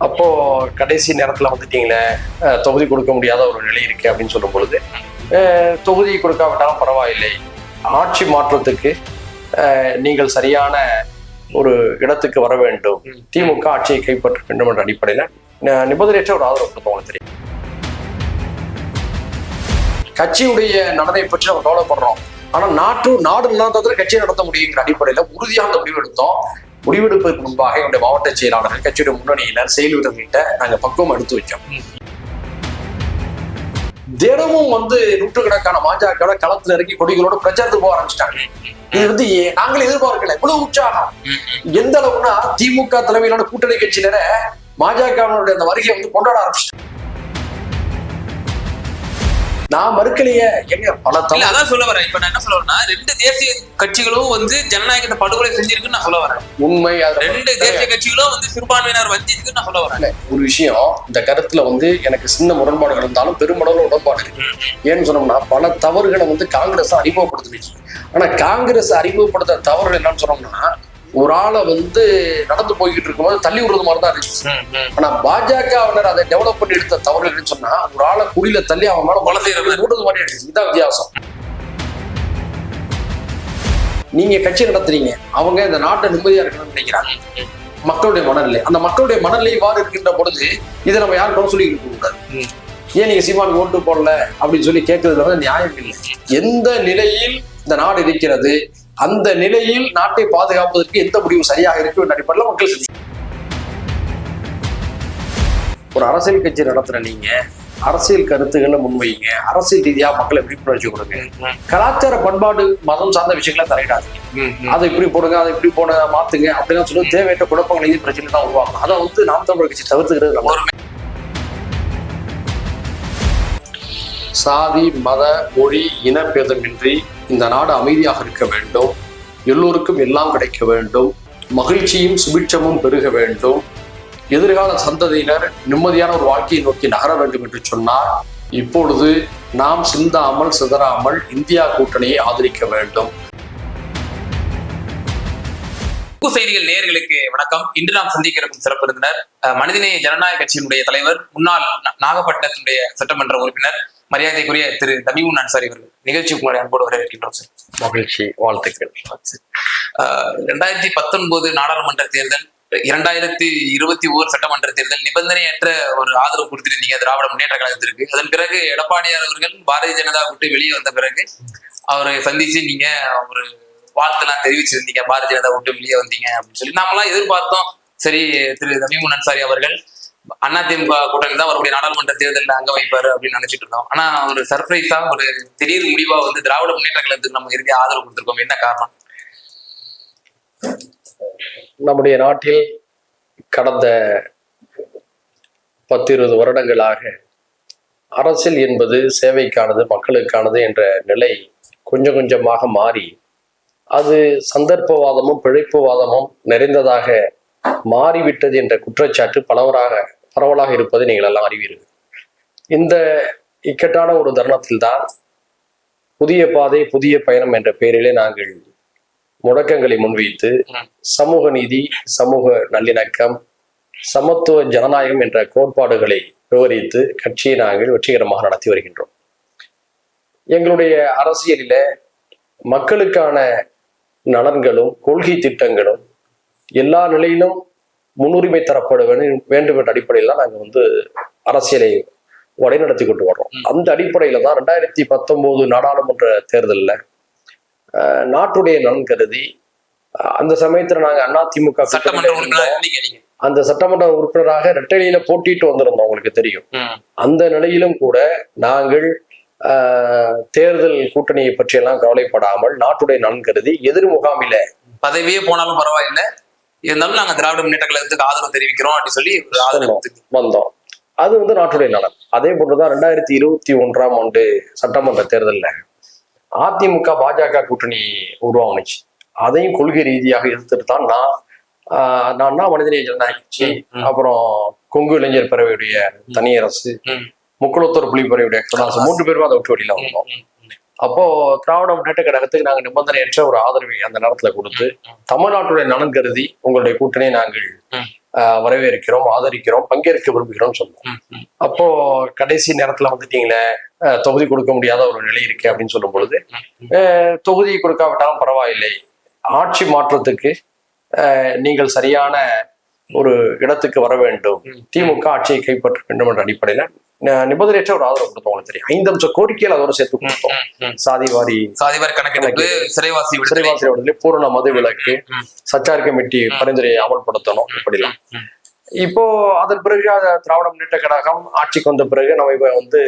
அப்போ கடைசி நேரத்துல வந்துட்டீங்களே, தொகுதி கொடுக்க முடியாத ஒரு நிலை இருக்கு அப்படின்னு சொல்லும் பொழுது, தொகுதி கொடுக்காவிட்டாலும் பரவாயில்லை, ஆட்சி மாற்றத்துக்கு நீங்கள் சரியான ஒரு இடத்துக்கு வர வேண்டும், திமுக ஆட்சியை கைப்பற்ற வேண்டும் என்ற அடிப்படையில நிபந்தனையற்ற ஒரு ஆதரவு கொடுத்தவங்க தெரியும். கட்சியுடைய நலனை பற்றி நம்ம கவலைப்படுறோம், ஆனா நாடு இல்லாததுல கட்சியை நடத்த முடியுங்கிற அடிப்படையில உறுதியாக அந்த முடிவு எடுத்தோம். முடிவெடுப்பதற்கு முன்பாக என்னுடைய மாவட்ட செயலாளர்கள், கட்சியுடைய முன்னணியினர், செயல் வீரர்கள்ட்ட நாங்க பக்குவம் எடுத்து வச்சோம். தினமும் நூற்றுக்கணக்கான பாஜக களத்துல இறங்கி கொடிகளோட பிரச்சாரத்துக்கு போக ஆரம்பிச்சிட்டாங்க. இது நாங்களே எதிர்பார்க்கல, இவ்வளவு உற்சாகம். எந்த அளவுனா திமுக தலைமையிலான கூட்டணி கட்சியினரை பாஜகவினுடைய அந்த வருகையை கொண்டாட ஆரம்பிச்சிட்டாங்க. நான் மறுக்கலையே, எங்க பல அதான் சொல்ல வரேன். இப்ப நான் என்ன சொல்ல வரேன்னா, ரெண்டு தேசிய கட்சிகளும் ஜனநாயகத்தை படுகொலை செஞ்சிருக்குன்னு நான் சொல்ல வரேன். உண்மை. ரெண்டு தேசிய கட்சிகளும் சிறுபான்மையினர் வஞ்சிருக்குன்னு நான் சொல்ல வரேன். ஒரு விஷயம், இந்த கருத்துல எனக்கு சின்ன முரண்பாடுகள் இருந்தாலும் பெருமளவுல உடன்பாடு இருக்கு. ஏன்னு சொன்னோம்னா, பல தவறுகளை காங்கிரஸ் அறிமுகப்படுத்துச்சு. ஆனா காங்கிரஸ் அறிமுகப்படுத்த தவறுகள் என்னன்னு சொன்னோம்னா, ஒரு ஆளை நடந்து போய்கிட்டு இருக்கும்போது தள்ளி விடுறது மாதிரிதான் இருந்துச்சு. ஆனா பாஜகவினர் அதை டெவலப் பண்ணி எடுத்த தவறுகள்னு சொன்னா, ஒரு ஆளை குடியில தள்ளி அவன் மேல விடுறது மாதிரி இருந்துச்சு. இதுதான் வித்தியாசம். நீங்க கட்சி நடத்துறீங்க, அவங்க இந்த நாட்டை நிம்மதியா இருக்கணும்னு நினைக்கிறாங்க. மக்களுடைய மனநிலை, அந்த மக்களுடைய மனநிலை இவ்வாறு இருக்கின்ற பொழுது இதை நம்ம யாருக்கும் சொல்லி இருக்க கூடாது. ஏன் நீங்க சீமான் ஓட்டு போடல அப்படின்னு சொல்லி கேட்கறதுல நியாயம் இல்லை. எந்த நிலையில் இந்த நாடு இருக்கிறது, அந்த நிலையில் நாட்டை பாதுகாப்பதற்கு எந்த முடிவு சரியாக இருக்கு என்ற அடிப்படையில் மக்கள் ஒரு அரசியல் கட்சி நடத்துற நீங்க அரசியல் கருத்துக்களை முன்வைங்க, அரசியல் ரீதியா மக்களை விழிப்புணர்ச்சி கொடுங்க. கலாச்சார பண்பாடு மதம் சார்ந்த விஷயங்களை தலையிடாதீங்க. அதை இப்படி போடுங்க, அதை இப்படி போன மாத்துங்க அப்படின்னு சொல்லி தேவையற்ற குழப்பங்களை பிரச்சனை தான் உருவாகும். அதை நாம் தமிழர் கட்சி தவிர்த்துக்கிறது. சாதி, மத, மொழி, இனப்பேதமின்றி இந்த நாடு அமைதியாக இருக்க வேண்டும், எல்லோருக்கும் எல்லாம் கிடைக்க வேண்டும், மகிழ்ச்சியும் சுபிட்சமும் பெருக வேண்டும், எதிர்கால சந்ததியினர் நிம்மதியான ஒரு வாழ்க்கையை நோக்கி நகர வேண்டும் என்று சொன்னால், இப்பொழுது நாம் சிந்தாமல் சிதறாமல் இந்தியா கூட்டணியை ஆதரிக்க வேண்டும். செய்திகள் நேயர்களுக்கு வணக்கம். இன்று நாம் சந்திக்க இருக்கும் சிறப்பு விருந்தினர் மனிதநேய ஜனநாயக கட்சியினுடைய தலைவர், முன்னாள் நாகப்பட்டினத்தினுடைய சட்டமன்ற உறுப்பினர், மரியாதைக்குரிய திரு தமிமுன் அன்சாரி அவர்கள் நிகழ்ச்சிக்கு உங்களை அன்போடு வரவேற்கின்றோம் சார். மகிழ்ச்சி, வாழ்த்துக்கள். 2019 நாடாளுமன்ற தேர்தல், 2021 சட்டமன்ற தேர்தல் நிபந்தனையற்ற ஒரு ஆதரவு கொடுத்திருந்தீங்க திராவிட முன்னேற்ற கழகத்திற்கு. அதன் பிறகு எடப்பாடியார் அவர்கள் பாரதிய ஜனதா விட்டு வெளியே வந்த பிறகு அவரை சந்திச்சு நீங்க ஒரு வாழ்த்தெல்லாம் தெரிவிச்சிருந்தீங்க, பாரதிய ஜனதா விட்டு வெளியே வந்தீங்க அப்படின்னு சொல்லி நாமெல்லாம் எதிர்பார்த்தோம். சரி, திரு தமிமுன் அன்சாரி அவர்கள் அதிமுக கூட்டணி தான் அவருடைய நாடாளுமன்ற தேர்தலில் அங்க வைப்பாரு அப்படின்னு நினைச்சிட்டு இருந்தோம். ஆனா ஒரு சர்ப்ரைஸா ஒரு திடீர் முடிவா திராவிட முன்னேற்ற கழகத்துக்கு நம்ம இறுதி ஆதரவு கொடுத்திருக்கோம். என்ன காரணம்? நம்முடைய நாட்டில் கடந்த 10-20 வருடங்களாக அரசியல் என்பது சேவைக்கானது, மக்களுக்கானது என்ற நிலை கொஞ்சம் கொஞ்சமாக மாறி, அது சந்தர்ப்பவாதமும் பிழைப்புவாதமும் நிறைந்ததாக மாறிவிட்டது என்ற குற்றச்சாட்டு பரவலாக இருப்பதை நீங்கள் எல்லாம் அறிவீர்கள். இந்த இக்கட்டான ஒரு தருணத்தில் தான் புதிய பாதை புதிய பயணம் என்ற பெயரிலே நாங்கள் முழக்கங்களை முன்வைத்து சமூக நீதி, சமூக நல்லிணக்கம், சமத்துவ ஜனநாயகம் என்ற கோட்பாடுகளை விவரித்து கட்சியை நாங்கள் வெற்றிகரமாக நடத்தி வருகின்றோம். எங்களுடைய அரசியலில மக்களுக்கான நலன்களும் கொள்கை திட்டங்களும் எல்லா நிலையிலும் முன்னுரிமை தரப்பட வேண்டும் என்ற அடிப்படையில் தான் நாங்கள் அரசியலை வழிநடத்தி கொண்டு வர்றோம். அந்த அடிப்படையில தான் 2019 நாடாளுமன்ற தேர்தலில் நாட்டுடைய நலன் கருதி அந்த சமயத்துல நாங்க அதிமுக அந்த சட்டமன்ற உறுப்பினராக இரட்டையில போட்டிட்டு வந்திருந்தோம், உங்களுக்கு தெரியும். அந்த நிலையிலும் கூட நாங்கள் தேர்தல் கூட்டணியை பற்றி எல்லாம் கவலைப்படாமல் நாட்டுடைய நலன் கருதி எதிர் முகாமில பதவியே போனாலும் பரவாயில்லை, இருந்தாலும் நாங்க திராவிட முன்னேற்ற கழகத்துக்கு ஆதரவு தெரிவிக்கிறோம் அப்படின்னு சொல்லி வந்தோம். அது நாட்டுடைய நலன். அதே போன்றுதான் 2021ஆம் ஆண்டு சட்டமன்ற தேர்தலில் அதிமுக பாஜக கூட்டணி உருவாகுச்சு. அதையும் கொள்கை ரீதியாக எதிர்த்துட்டு தான் நான் மனிதநேய ஜனநாயக கட்சி, அப்புறம் கொங்கு இளைஞர் பேரவையுடைய தனியரசு, முக்குளத்தூர் புலிப்பேரவையுடைய 3 பேரும் அதை விட்டு வெளியில வந்தோம். அப்போ திராவிட முன்னேற்ற கழகத்துக்கு நாங்கள் நிபந்தனையற்ற ஒரு ஆதரவை அந்த நேரத்துல கொடுத்து, தமிழ்நாட்டுடைய நலன் கருதி உங்களுடைய கூட்டணியை நாங்கள் வரவேற்கிறோம், ஆதரிக்கிறோம், பங்கேற்க விரும்புகிறோம் சொன்னோம். அப்போ கடைசி நேரத்துல வந்துட்டீங்களே, தொகுதி கொடுக்க முடியாத ஒரு நிலை இருக்கு அப்படின்னு சொல்லும் பொழுது, தொகுதி கொடுக்காவிட்டாலும் பரவாயில்லை, ஆட்சி மாற்றத்துக்கு நீங்கள் சரியான ஒரு இடத்துக்கு வர வேண்டும், திமுக ஆட்சியை கைப்பற்ற வேண்டும் என்ற அடிப்படையில நிபந்தனையற்ற ஒரு ஆதரவு கொடுத்தோம். உங்களுக்கு தெரியும், 5 அம்ச கோரிக்கைகள் அதோட சேர்த்து கொடுத்தோம். சாதிவாரி கணக்கெடுப்பு, சிறைவாசி விடுதலை, பூரண மது விலக்கு, சச்சார் கமிட்டி பரிந்துரையை அமல்படுத்தணும், இப்படிலாம். இப்போ அதன் பிறகு திராவிட முன்னேற்ற கழகம் ஆட்சிக்கு வந்த பிறகு நம்ம இப்ப வந்து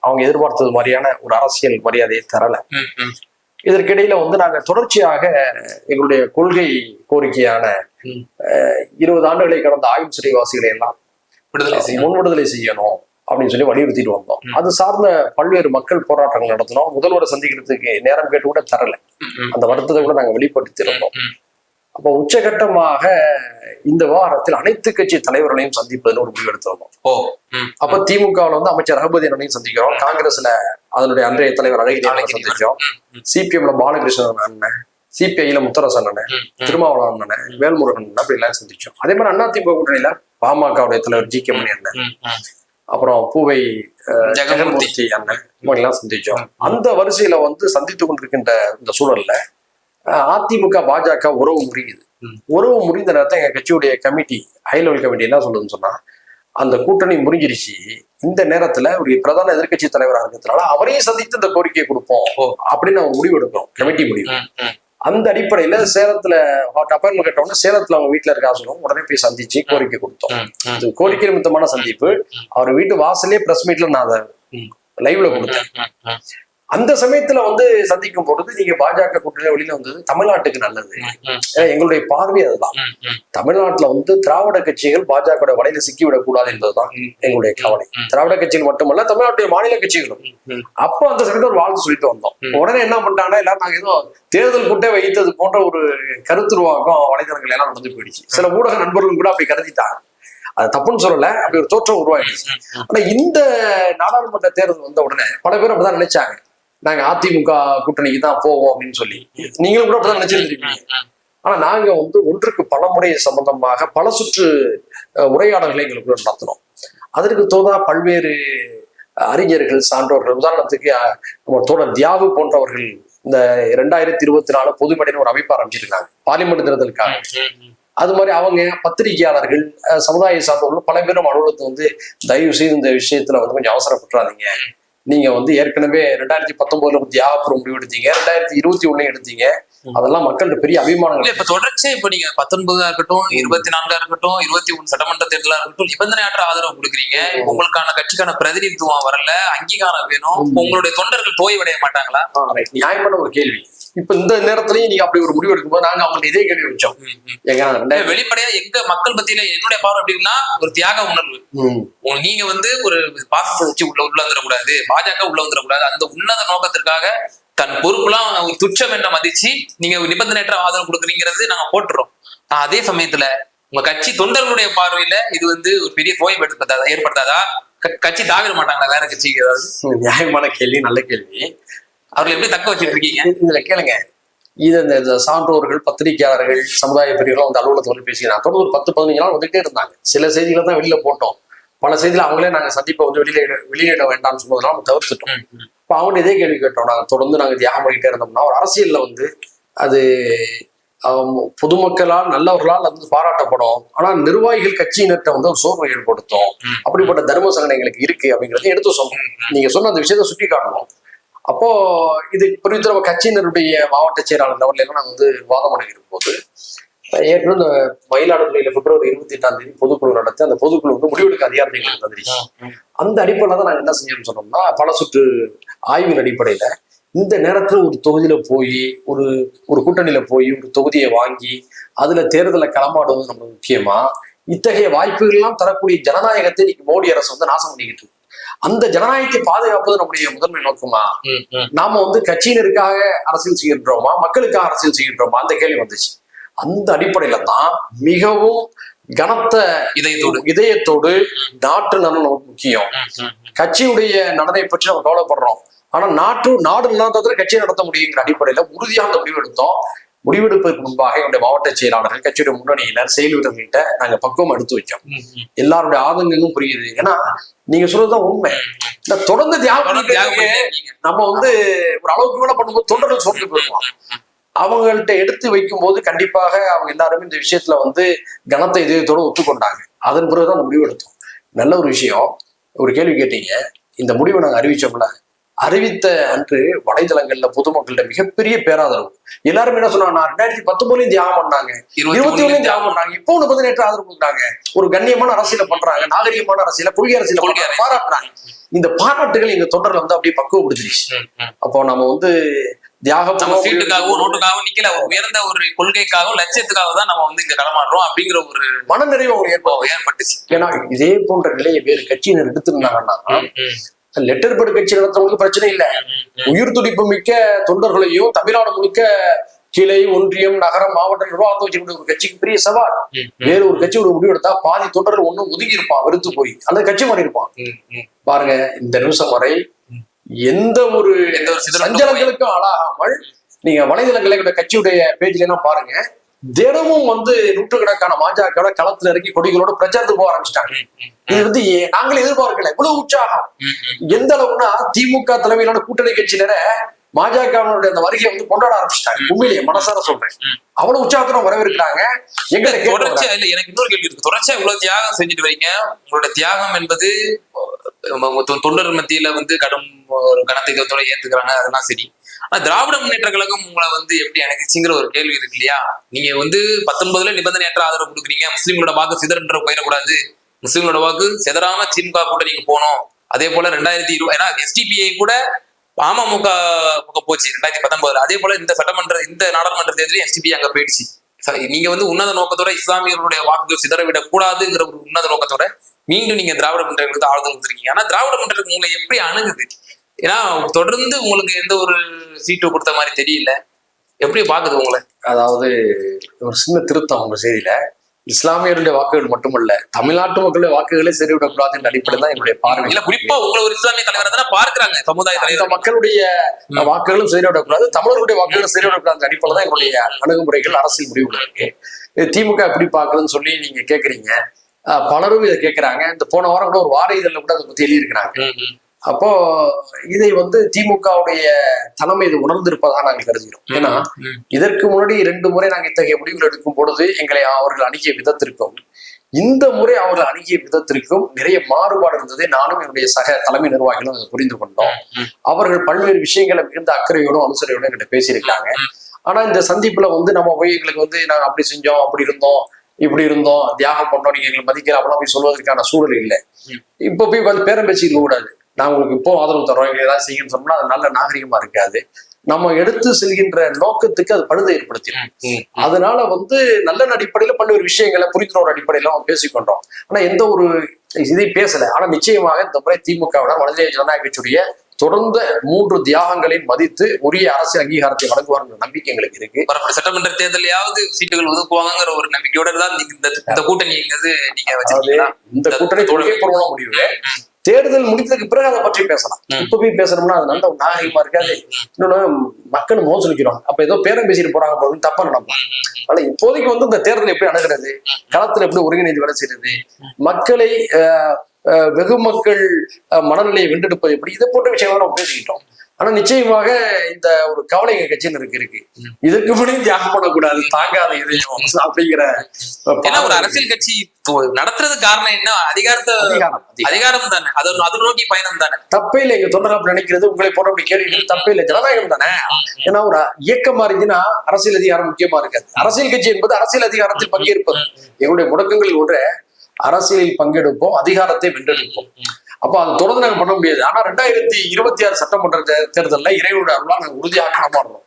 அவங்க எதிர்பார்த்தது மாதிரியான ஒரு அரசியல் மரியாதையை தரல. இதற்கிடையில வந்து நாங்க தொடர்ச்சியாக எங்களுடைய கொள்கை கோரிக்கையான 20 ஆண்டுகளை கடந்த ஆயுள் சிறைவாசிகளை எல்லாம் விடுதலை செய்யணும் அப்படின்னு சொல்லி வலியுறுத்திட்டு வந்தோம். அது சார்ந்த பல்வேறு மக்கள் போராட்டங்கள் நடத்தினோம். முதல்வரை சந்திக்கிறதுக்கு நேரம் கேட்டு கூட தரல, அந்த வருத்தத்தை கூட நாங்க வெளிப்படுத்தியிருந்தோம். அப்போ உச்சகட்டமாக இந்த வாரத்தில் அனைத்து கட்சி தலைவர்களையும் சந்திப்பதுன்னு ஒரு முடிவு எடுத்திருந்தோம். அப்ப திமுகவில் வந்து அமைச்சர் ரகுபதி அண்ணனையும் சந்திக்கிறோம், காங்கிரஸ்ல அதனுடைய அன்றைய தலைவர் அழகிரி சந்திச்சோம், சிபிஎம்ல பாலகிருஷ்ணன் அண்ணன், சிபிஐல முத்தரசன் அண்ணன், திருமாவளவன் அண்ணன், வேல்முருகன் அண்ணன், அப்படி எல்லாம் சந்திச்சோம். அதே மாதிரி அதிமுக கூட்டணியில பாமகவுடைய தலைவர் ஜி கே மணி அண்ணன், அப்புறம் பூவை ஜெகன்மூர்த்தி அண்ணன், எல்லாம் சந்திச்சோம். அந்த வரிசையில வந்து சந்தித்துக் கொண்டிருக்கின்ற இந்த சூழல்ல அதிமுக பாஜக உறவு முறியுது. உறவு முறிந்த நேரத்தை எங்க கட்சியுடைய கமிட்டி, ஹை லெவல் கமிட்டி என்ன சொல்லுதுன்னு சொன்னா, அந்த கூட்டணி முறிஞ்சிருச்சு, இந்த நேரத்துல ஒரு பிரதான எதிர்கட்சி தலைவராக இருக்கிறதுனால அவரையும் சந்தித்து இந்த கோரிக்கையை கொடுப்போம் அப்படின்னு அவங்க முடிவு எடுக்கிறோம், கமிட்டி முடிவு. அந்த அடிப்படையில சேலத்துல அப்பாயின்மெண்ட் கேட்டோம்னா சேலத்துல அவங்க வீட்டுல இருக்கா சொல்லுவோம், உடனே போய் சந்திச்சு கோரிக்கை கொடுத்தோம். இது கோரிக்கை நிமித்தமான சந்திப்பு. அவர் வீட்டு வாசலே பிரஸ் மீட்ல நான் அதை லைவ்ல கொடுத்தேன். அந்த சமயத்துல வந்து சந்திக்கும் பொழுது நீங்க பாஜக கூட்டணி வெளியில வந்தது தமிழ்நாட்டுக்கு நல்லது, எங்களுடைய பார்வை அதுதான். தமிழ்நாட்டுல வந்து திராவிட கட்சிகள் பாஜக வலையில சிக்கிவிடக் கூடாது என்பதுதான் எங்களுடைய கவலை. திராவிட கட்சிகள் மட்டுமல்ல, தமிழ்நாட்டுடைய மாநில கட்சிகளும். அப்போ அந்த சமயத்துல ஒரு வாழ்த்து சொல்லிட்டு வந்தோம். உடனே என்ன பண்ணிட்டாங்கன்னா, எல்லாரும் நாங்க ஏதோ தேர்தல் கூட்டே வைத்தது போன்ற ஒரு கருத்துருவாக்கம் வலைதளங்கள் எல்லாம் நடந்து போயிடுச்சு. சில ஊடக நண்பர்களும் கூட அப்படி கருதிட்டாங்க. அது தப்புன்னு சொல்லல, அப்படி ஒரு தோற்றம் உருவாயிடுச்சு. ஆனா இந்த நாடாளுமன்ற தேர்தல் வந்த உடனே பல பேர் அப்படிதான் நினைச்சாங்க, நாங்க அதிமுக கூட்டணிக்கு தான் போவோம் அப்படின்னு சொல்லி. நீங்களும் கூட அப்படிதான் நினைச்சிருந்திருப்பீங்க. ஆனா நாங்க வந்து ஒன்றுக்கு பல முறை சம்பந்தமாக பல சுற்று உரையாடல்களை எங்களுக்கு நடத்தினோம். அதற்கு தோதா பல்வேறு அறிஞர்கள், சான்றோர்கள், உதாரணத்துக்கு நம்ம தோழர் தியாகு போன்றவர்கள் இந்த 2024 பொதுமேடைன்னு ஒரு அமைப்பு ஆரம்பிச்சிருக்காங்க பார்லிமெண்ட் தேர்தலுக்காக. அது மாதிரி அவங்க பத்திரிகையாளர்கள், சமுதாய சார்ந்தவர்கள் பல பேரும் அலுவலகத்தை வந்து தயவு செய்து இந்த விஷயத்துல வந்து கொஞ்சம் அவசரப்பட்டுறாதீங்க, நீங்க வந்து ஏற்கனவே 2019 தியாகப்புறம் முடிவு எடுத்தீங்க, 2021 எடுத்தீங்க, அதெல்லாம் மக்கள்கிட்ட பெரிய அபிமானம். இப்ப தொடர்ச்சியா இப்ப நீங்க 19 இருக்கட்டும், 24 இருக்கட்டும், 21 சட்டமன்ற தேர்தலா இருக்கட்டும், நிபந்தனையற்ற ஆதரவு கொடுக்குறீங்க. உங்களுக்கான கட்சிக்கான பிரதிநிதித்துவம் வரல, அங்கீகாரம் வேணும், உங்களுடைய தொண்டர்கள் தோய்வடைய மாட்டாங்களா? நியாயமான ஒரு கேள்வி. இப்ப இந்த நேரத்திலயும் நீங்க அப்படி ஒரு முடிவு எடுக்கும்போது நாங்க அவங்களுக்கு இதே கேள்வி வச்சோம். வெளிப்படையா எங்க மக்கள் மத்தியில என்னுடைய பார்வை அப்படின்னா ஒரு தியாக உணர்வு. நீங்க வந்து ஒரு பாசத்தை வச்சு உள்ள வந்துடக்கூடாது, பாஜக உள்ள வந்துடக்கூடாது, அந்த உன்னத நோக்கத்திற்காக தன் பொறுப்புலாம் ஒரு துச்சம் என்ற மதிச்சு நீங்க நிபந்தனையற்ற ஆதரவு கொடுக்குறீங்கிறது நாங்க போட்டுறோம். அதே சமயத்துல உங்க கட்சி தொண்டர்களுடைய பார்வையில இது வந்து ஒரு பெரிய தோய்வு ஏற்படுத்தாதா? கட்சி தாவிட மாட்டாங்களா வேற கட்சிக்கு? ஏதாவது நியாயமான கேள்வி, நல்ல கேள்வி. அவர்கள் எப்படி தக்க வச்சுட்டு இருக்கீங்க? இதுல கேளுங்க, இது இந்த சான்றோர்கள், பத்திரிகையாளர்கள், சமுதாய பிரிவுகள் வந்து அலுவலகத்தில் வந்து பேசிக்கிறாங்க. தொடர்ந்து ஒரு 10-15 நாள் வந்துகிட்டே இருந்தாங்க. சில செய்திகளை தான் வெளியில போட்டோம், பல செய்திகளை அவங்களே நாங்க சந்திப்பை வந்து வெளியிட வேண்டாம்னு சொன்னதுனால நம்ம தவிர்த்துட்டோம். இப்போ அவங்க இதே கேள்வி கேட்டோம், நாங்க தொடர்ந்து நாங்க தியாகம் பண்ணிட்டே இருந்தோம்னா ஒரு அரசியல்ல வந்து அது பொதுமக்களால் நல்லவர்களால் வந்து பாராட்டப்படும், ஆனா நிர்வாகிகள் கட்சியினர்கிட்ட வந்து ஒரு சோர்வை ஏற்படுத்தும். அப்படிப்பட்ட தர்ம சங்கடம் எங்களுக்கு இருக்கு அப்படிங்கறத எடுத்து சொன்னோம். நீங்க சொன்ன அந்த விஷயத்த சுட்டி காட்டணும். அப்போ இது குறித்து நம்ம கட்சியினருடைய மாவட்ட செயலாளர் லெவல்ல எல்லாம் நாங்கள் வந்து வாதம் அணுகிற போது ஏற்கனவே இந்த மயிலாடுதுறையில பிப்ரவரி 28 பொதுக்குழு நடத்தி அந்த பொதுக்குழு வந்து முடிவெடுக்க அதிகாரத்தை எங்களுக்கு தந்துருச்சு. அந்த அடிப்படையில தான் நாங்கள் என்ன செஞ்சோம்னு சொன்னோம்னா, பல சுற்று ஆய்வின் அடிப்படையில இந்த நேரத்துல ஒரு தொகுதியில போய் ஒரு கூட்டணியில போய் ஒரு தொகுதியை வாங்கி அதுல தேர்தலை களமாடுவது நம்மளுக்கு முக்கியமா? இத்தகைய வாய்ப்புகள் எல்லாம் தரக்கூடிய ஜனநாயகத்தை இன்னைக்கு மோடி அரசு வந்து நாசம் பண்ணிக்கிட்டு இருக்கு. அந்த ஜனநாயகத்தை பாதுகாப்பது நம்முடைய முதன்மை நோக்கமா? நாம வந்து கட்சியினருக்காக அரசியல் செய்கின்றோமா, மக்களுக்காக அரசியல் செய்கின்றோமா? அந்த கேள்வி வந்துச்சு. அந்த அடிப்படையில தான் மிகவும் கனத்த இதயத்தோடு நாட்டு நலன் நமக்கு முக்கியம், கட்சியுடைய நலனை பற்றி நம்ம கவலைப்படுறோம், ஆனா நாடு நலனத்தை கட்சியை நடத்த முடியுங்கிற அடிப்படையில உறுதியாக அந்த முடிவு எடுத்தோம். முடிவெடுப்பதற்கு முன்பாக என்னுடைய மாவட்ட செயலாளர்கள், கட்சியுடைய முன்னணியினர், செயல் வீரர்கள்ட்ட நாங்க பக்குவம் எடுத்து வச்சோம். எல்லாருடைய ஆதங்கமும் புரியுது. ஏன்னா நீங்க சொல்றதுதான் உண்மை. இந்த தொடர்ந்து தியாகம் நம்ம வந்து ஒரு அளவுக்கு மேல பண்ணும்போது தொண்டர்கள் சொல்லிட்டு போயிடுவோம். அவங்கள்ட்ட எடுத்து வைக்கும் போது கண்டிப்பாக அவங்க எல்லாருமே இந்த விஷயத்துல வந்து கனத்தை இதயத்தோட ஒத்துக்கொண்டாங்க. அதன் பிறகுதான் அந்த முடிவு எடுத்தோம். நல்ல ஒரு விஷயம். ஒரு கேள்வி கேட்டீங்க. இந்த முடிவை நாங்க அறிவிச்சோம்ல, அறிவித்த அன்று வலைதளங்கள்ல பொதுமக்கள்கிட்ட மிகப்பெரிய பேராதரவு. எல்லாருமே என்ன சொன்னாங்க, 2019 தியாகம் பண்ணாங்க, 21 தியாகம் பண்ணாங்க, இப்போ 18 ஆதரவு கொடுக்குறாங்க, ஒரு கண்ணியமான அரசியல பண்றாங்க, நாகரிகமான அரசியல, கொள்கை அரசியல பாராட்டுறாங்க. இந்த பாராட்டுகள் எங்க தொண்டர்ல வந்து அப்படியே பக்குவப்படுத்திடுச்சு. அப்போ நம்ம வந்து தியாகம் சீட்டுக்காகவும் நோட்டுக்காகவும் நிக்கல, உயர்ந்த ஒரு கொள்கைக்காகவும் லட்சியத்துக்காக தான் நம்ம வந்து இங்க களமாடுறோம் அப்படிங்கிற ஒரு மனநிறைவு அவங்களுக்கு ஏற்பட்டுச்சு. ஏன்னா இதே போன்ற நிலையை வேறு கட்சியினர் எடுத்திருந்தாங்கன்னா, லெட்டர் பேட் கட்சி நடத்துறவங்களுக்கு பிரச்சனை இல்லை. உயிர் துடிப்பு மிக்க தொண்டர்களையும் தமிழ்நாடு முழுக்க கிளை, ஒன்றியம், நகரம், மாவட்ட நிர்வாகத்தை வச்சுக்கிட்ட ஒரு கட்சிக்கு பெரிய சவால். வேறு ஒரு கட்சி ஒரு முடிவு எடுத்தா பாதி தொண்டர்கள் ஒண்ணும் ஒதுங்கி இருப்பான், வெறுத்து போய் அந்த கட்சி மாறி இருப்பான். பாருங்க, இந்த நிமிஷம் வரை எந்த ஒரு சஞ்சலங்களுக்கும் ஆளாகாமல் நீங்க வலைதளங்களை கட்சியுடைய பேஜ்ல எல்லாம் பாருங்க, தினமும் வந்து நூற்றுக்கணக்கான பாஜக களத்துல இறக்கி கொடிகளோட பிரச்சாரத்துக்கு போக ஆரம்பிச்சிட்டாங்க. இது வந்து நாங்களே எதிர்பார்க்கல, இவ்வளவு உற்சாகம். எந்த அளவுக்குன்னா திமுக தலைமையிலான கூட்டணி கட்சியினர பாஜகவுடைய அந்த வருகையை வந்து கொண்டாட ஆரம்பிச்சிட்டாங்க. உண்மையிலேயே மனசார சொல்றேன், அவ்வளவு உற்சாகத்துல வரவேற்கிறாங்க. தொடர்ச்சியா இல்ல, எனக்கு இன்னொரு கேள்வி இருக்கு. தொடர்ச்சியா இவ்வளவு தியாகம் செஞ்சுட்டு வரீங்க. உங்களோட தியாகம் என்பது தொண்டர் மத்தியில வந்து கடும் ஒரு கனத்தை இதயத்தோட ஏத்துக்கிறாங்க, அதெல்லாம் சரி. ஆனா திராவிட முன்னேற்ற கழகம் உங்களை வந்து எப்படி அணுகுச்சுங்கிற ஒரு கேள்வி இருக்கு இல்லையா? நீங்க வந்து 19 நிபந்தனையற்ற ஆதரவு கொடுக்குறீங்க. முஸ்லீம்களோட வாக்கு சிதறன்ற போயிடக்கூடாது, முஸ்லீம்களோட வாக்கு சிதறாம திமுக கூட்டணிக்கு போனோம். அதே போல 2020 ஏன்னா எஸ்டிபிஐ கூட அமமுக போச்சு 2019. அதே போல இந்த நாடாளுமன்ற தேர்தலில் எஸ்டிபி அங்க போயிடுச்சு. நீங்க வந்து உன்னத நோக்கத்தோட இஸ்லாமியர்களுடைய வாக்குகள் சிதறவிடக் கூடாதுங்கிற ஒரு உன்னத நோக்கத்தோட மீண்டும் நீங்க திராவிட முன்னேற்றங்களுக்கு ஆழ்ந்து கொடுத்துருக்கீங்க. ஆனா திராவிட முன்னேற்றத்துக்கு உங்களை எப்படி அணுகுது? ஏன்னா தொடர்ந்து உங்களுக்கு எந்த ஒரு சீட்டு கொடுத்த மாதிரி தெரியல, எப்படி பாக்குது உங்களை? அதாவது ஒரு சின்ன திருத்தம் உங்க செய்தியில, இஸ்லாமியருடைய வாக்குகள் மட்டுமல்ல, தமிழ்நாட்டு மக்களுடைய வாக்குகளே சரிவிடக்கூடாது என்ற அடிப்படையில் தான் என்னுடைய பார்வை. இல்ல, குறிப்பா உங்களை ஒரு இஸ்லாமிய தலைவரை தானே பார்க்கிறாங்க சமுதாய தலைவர். மக்களுடைய வாக்குகளும் சரிவிடக்கூடாது, தமிழர்களுடைய வாக்குகளும் சரிவிடக்கூடாது அடிப்படையில் தான் என்னுடைய அணுகுமுறைகள், அரசியல் முடிவுகள் இருக்கு. திமுக எப்படி பாக்குறதுன்னு சொல்லி நீங்க கேக்குறீங்க. பலரும் இதை கேட்கிறாங்க. இந்த போன வாரம் கூட ஒரு வார இதழில் கூட அதை பத்தி எழுதியிருக்கிறாங்க. அப்போ இதை வந்து திமுகவுடைய தலைமை இது உணர்ந்திருப்பதாக நாங்கள் கருதுகிறோம். ஏன்னா இதற்கு முன்னாடி 2 முறை நாங்கள் இத்தகைய முடிவுகள் எடுக்கும் பொழுது எங்களை அவர்கள் அணுகிய விதத்திற்கும் இந்த முறை அவர்கள் அணுகிய விதத்திற்கும் நிறைய மாறுபாடு இருந்ததை நானும் என்னுடைய சக தலைமை நிர்வாகிகளும் அதை புரிந்து கொண்டோம். அவர்கள் பல்வேறு விஷயங்களை மிகுந்த அக்கறையோடும் அனுசரையோடும் என்கிட்ட பேசியிருக்காங்க. ஆனா இந்த சந்திப்புல வந்து நம்ம போய் எங்களுக்கு வந்து நாங்க அப்படி செஞ்சோம், அப்படி இருந்தோம், இப்படி இருந்தோம், தியாகம் பண்ணோம், நீங்க எங்களுக்கு மதிக்கல அப்படிலாம் போய் சொல்வதற்கான சூழல் இல்லை. இப்ப போய் வந்து பேரம் பேசிக்க கூடாது. நான் உங்களுக்கு இப்போ ஆதரவு தரோம், எங்களுக்கு ஏதாவது செய்யணும்னு சொன்னா அது நல்ல நாகரிகமா இருக்காது. நம்ம எடுத்து செல்கின்ற நோக்கத்துக்கு அது பழுதை ஏற்படுத்திடும். அதனால வந்து நல்ல அடிப்படையில பல்வேறு விஷயங்களை புரிந்துணர்வு அடிப்படையில அவங்க பேசிக்கொண்டோம். ஆனா எந்த ஒரு இதை பேசல. ஆனா நிச்சயமாக இந்த முறை திமுகவினர் வலதுசாரி ஜனநாயக கட்சியுடைய தொடர்ந்த 3 தியாகங்களை மதித்து உரிய அரசியல் அங்கீகாரத்தை வழங்குவார் நம்பிக்கை எங்களுக்கு இருக்கு. சட்டமன்ற தேர்தலையாவது சீட்டுகள் ஒதுக்குவாங்கிற ஒரு நம்பிக்கையோட தான் இந்த கூட்டணி நீங்க வச்சிருக்கீங்க. இந்த கூட்டணி தொழில்பூர்வமான முடிவு. தேர்தல் முடித்ததுக்கு பிறகு அதை பற்றி பேசலாம். இப்ப போய் பேசணும்னா அது நல்ல நாகரிகமா இருக்காது. இன்னொன்னு மக்கள் மோசம் சொல்லிக்கிறோம். அப்ப ஏதோ பேரம் பேசிட்டு போறாங்க போது தப்பா நடப்பாங்க. ஆனா இப்போதைக்கு வந்து இந்த தேர்தல் எப்படி அணுகிறது, களத்துல எப்படி ஒருங்கிணைந்து வேலை செய்யறது, மக்களை வெகு மக்கள் மனநிலையை வென்றெடுப்பது எப்படி, இதை போன்ற விஷயங்கள் நம்ம பேசிக்கிட்டோம். ஆனா நிச்சயமாக இந்த ஒரு கவலை எங்க கட்சியினருக்கு இருக்கு. இதற்கு முன்னாடி தியாகம் பண்ணக்கூடாது, தாங்காத இதயம் அப்படிங்கிற ஒரு அரசியல் கட்சி நடத்துறது காரணம் என்ன? அதிகாரம் தானே, அது நோக்கி பயணம் தானே. தப்பே இல்லை. எங்க தொண்டர்கள் நினைக்கிறது உங்களை போன்ற அப்படி கேள்வி தப்பே இல்லை, ஜனநாயகம் தானே. ஏன்னா ஒரு இயக்கமா இருந்துச்சுன்னா அரசியல் அதிகாரம் முக்கியமா இருக்காது. அரசியல் கட்சி என்பது அரசியல் அதிகாரத்தில் பங்கேற்பது. எங்களுடைய முடக்கங்களில் ஒன்று அரசியலில் பங்கெடுப்போம், அதிகாரத்தை வென்றெடுப்போம். அப்ப அது தொடர்ந்து நாங்க பண்ண முடியாது. ஆனா 2026 சட்டமன்ற தேர்தலில் இறைவனுடைய அருளா நாங்க உறுதியாக களமாடுறோம்.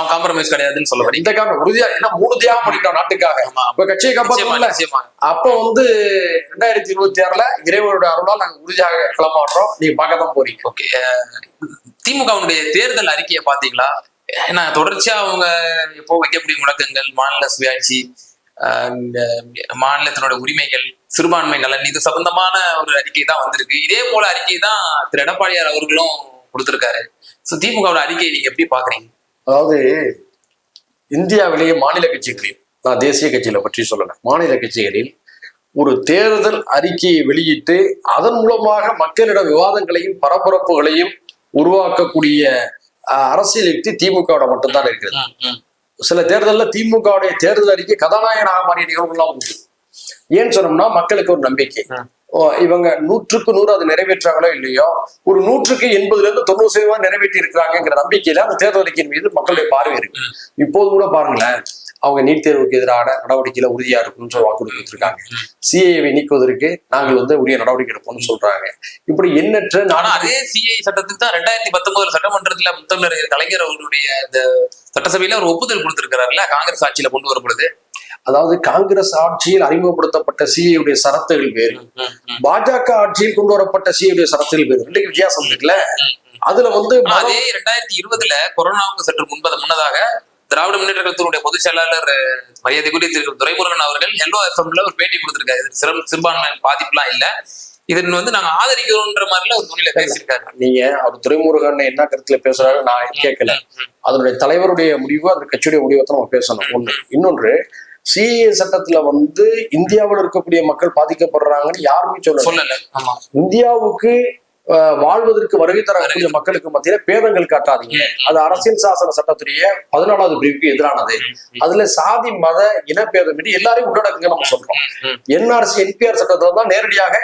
காம்ப்ரமைஸ் கிடையாதுன்னு சொல்ல இந்த காரணம் உறுதியா, ஏன்னா 3 தியாகம் பண்ணிட்டோம் நாட்டுக்காக. இப்ப கட்சியை காப்பாற்றல. அப்ப வந்து 2026 இறைவனுடைய அருளால் நாங்க உறுதியாக களமாடுறோம். நீங்க பார்க்கத்தான் போறீங்க. ஓகே, திமுகவுடைய தேர்தல் அறிக்கையை பாத்தீங்களா? ஏன்னா தொடர்ச்சியா அவங்க எப்போ வைக்கக்கூடிய முழக்கங்கள் மாநில சுயாட்சி, மாநிலத்தினோட உரிமைகள், சிறுபான்மை நலன், இது சம்பந்தமான ஒரு அறிக்கை தான் வந்திருக்கு. இதே போல அறிக்கை தான் திரு எடப்பாடியார் அவர்களும் கொடுத்திருக்காரு. திமுகவோட அறிக்கையை நீங்க எப்படி பாக்குறீங்க? அதாவது இந்தியாவிலேயே மாநில கட்சிகளில், நான் தேசிய கட்சியில பற்றி சொல்லல, மாநில கட்சிகளில் ஒரு தேர்தல் அறிக்கையை வெளியிட்டு அதன் மூலமாக மக்களிடம் விவாதங்களையும் பரபரப்புகளையும் உருவாக்கக்கூடிய அரசியல் யுக்தி திமுகவோட மட்டும்தான் இருக்கிறது. சில தேர்தலில் திமுகவுடைய தேர்தல் அறிக்கை கதாநாயகனாக மாறிய நிகழ்வுகள்லாம் உண்டு. ஏன்னு சொன்னோம்னா மக்களுக்கு ஒரு நம்பிக்கை, இவங்க 100க்கு 100 அது நிறைவேற்றாங்களோ இல்லையோ, ஒரு 100க்கு 80% நிறைவேற்றி இருக்கிறாங்கிற நம்பிக்கையில அந்த தேர்தல் அறிக்கையின் மீது மக்களுடைய பார்வை இருக்கு. இப்போது கூட பாருங்களேன், அவங்க நீட் தேர்வுக்கு எதிரான நடவடிக்கையில உறுதியா இருக்கும்னு சொல்லி வாக்குறுதி கொடுத்திருக்காங்க. சிஏவை நீக்குவதற்கு நாங்கள் உரிய நடவடிக்கை எடுப்போம்னு சொல்றாங்க. இப்படி எண்ணற்ற அதே சிஏ சட்டத்துக்கு தான் 2019 சட்டமன்றத்துல முத்தமிழர் கலைஞர் அவர்களுடைய இந்த சட்டசபையில ஒரு ஒப்புதல் கொடுத்திருக்கிறாருல்ல, காங்கிரஸ் ஆட்சியில கொண்டு வரப்படுது. அதாவது காங்கிரஸ் ஆட்சியில் அறிமுகப்படுத்தப்பட்ட சிஏடைய சரத்துகள் வேறு, பாஜக ஆட்சியில் கொண்டு வரப்பட்ட சிஏடைய சரத்துகள் வேறு, ரெண்டுக்கு வித்தியாசம் இருக்குல்ல. அதுல அதே 2020 கொரோனாவுக்கு சற்று முன்னதாக திராவிட முன்னேற்ற கழகத்தினுடைய பொதுச் செயலாளர் மரியாதைக்குரிய திரு துரைமுருகன் அவர்கள் எல்லோ எஃப்எம்ல ஒரு பேட்டி கொடுத்திருக்காரு. சிறுபான்மை பாதிப்புலாம் இல்ல, இதன் நாங்க ஆதரிக்கிறோம்ன்ற மாதிரில ஒரு துணியில பேசியிருக்காரு. நீங்க அவர் துரைமுருகன் என்ன கருத்துல பேசுறாரு நான் கேட்கல. அதனுடைய தலைவருடைய முடிவு, அந்த கட்சியுடைய முடிவை தான் நம்ம பேசணும். ஒண்ணு. இன்னொன்று, சிஏ சட்டத்துல இந்தியாவில் இருக்கக்கூடிய மக்கள் பாதிக்கப்படுறாங்கன்னு யாருமே சொல்லல. இந்தியாவுக்கு வாழ்வதற்கு வருகை தரக்கூடிய மக்களுக்கு மத்தியில பேதங்கள் காட்டாதீங்க. அது அரசியல் சாசன சட்டத்துடைய 14வது பிரிவுக்கு எதிரானது. அதுல சாதி மத இனப்பேதம் எல்லாரையும் உள்ளடக்குங்க நம்ம சொல்றோம். என்ஆர்சி என்பிஆர் சட்டத்தை தான் நேரடியாக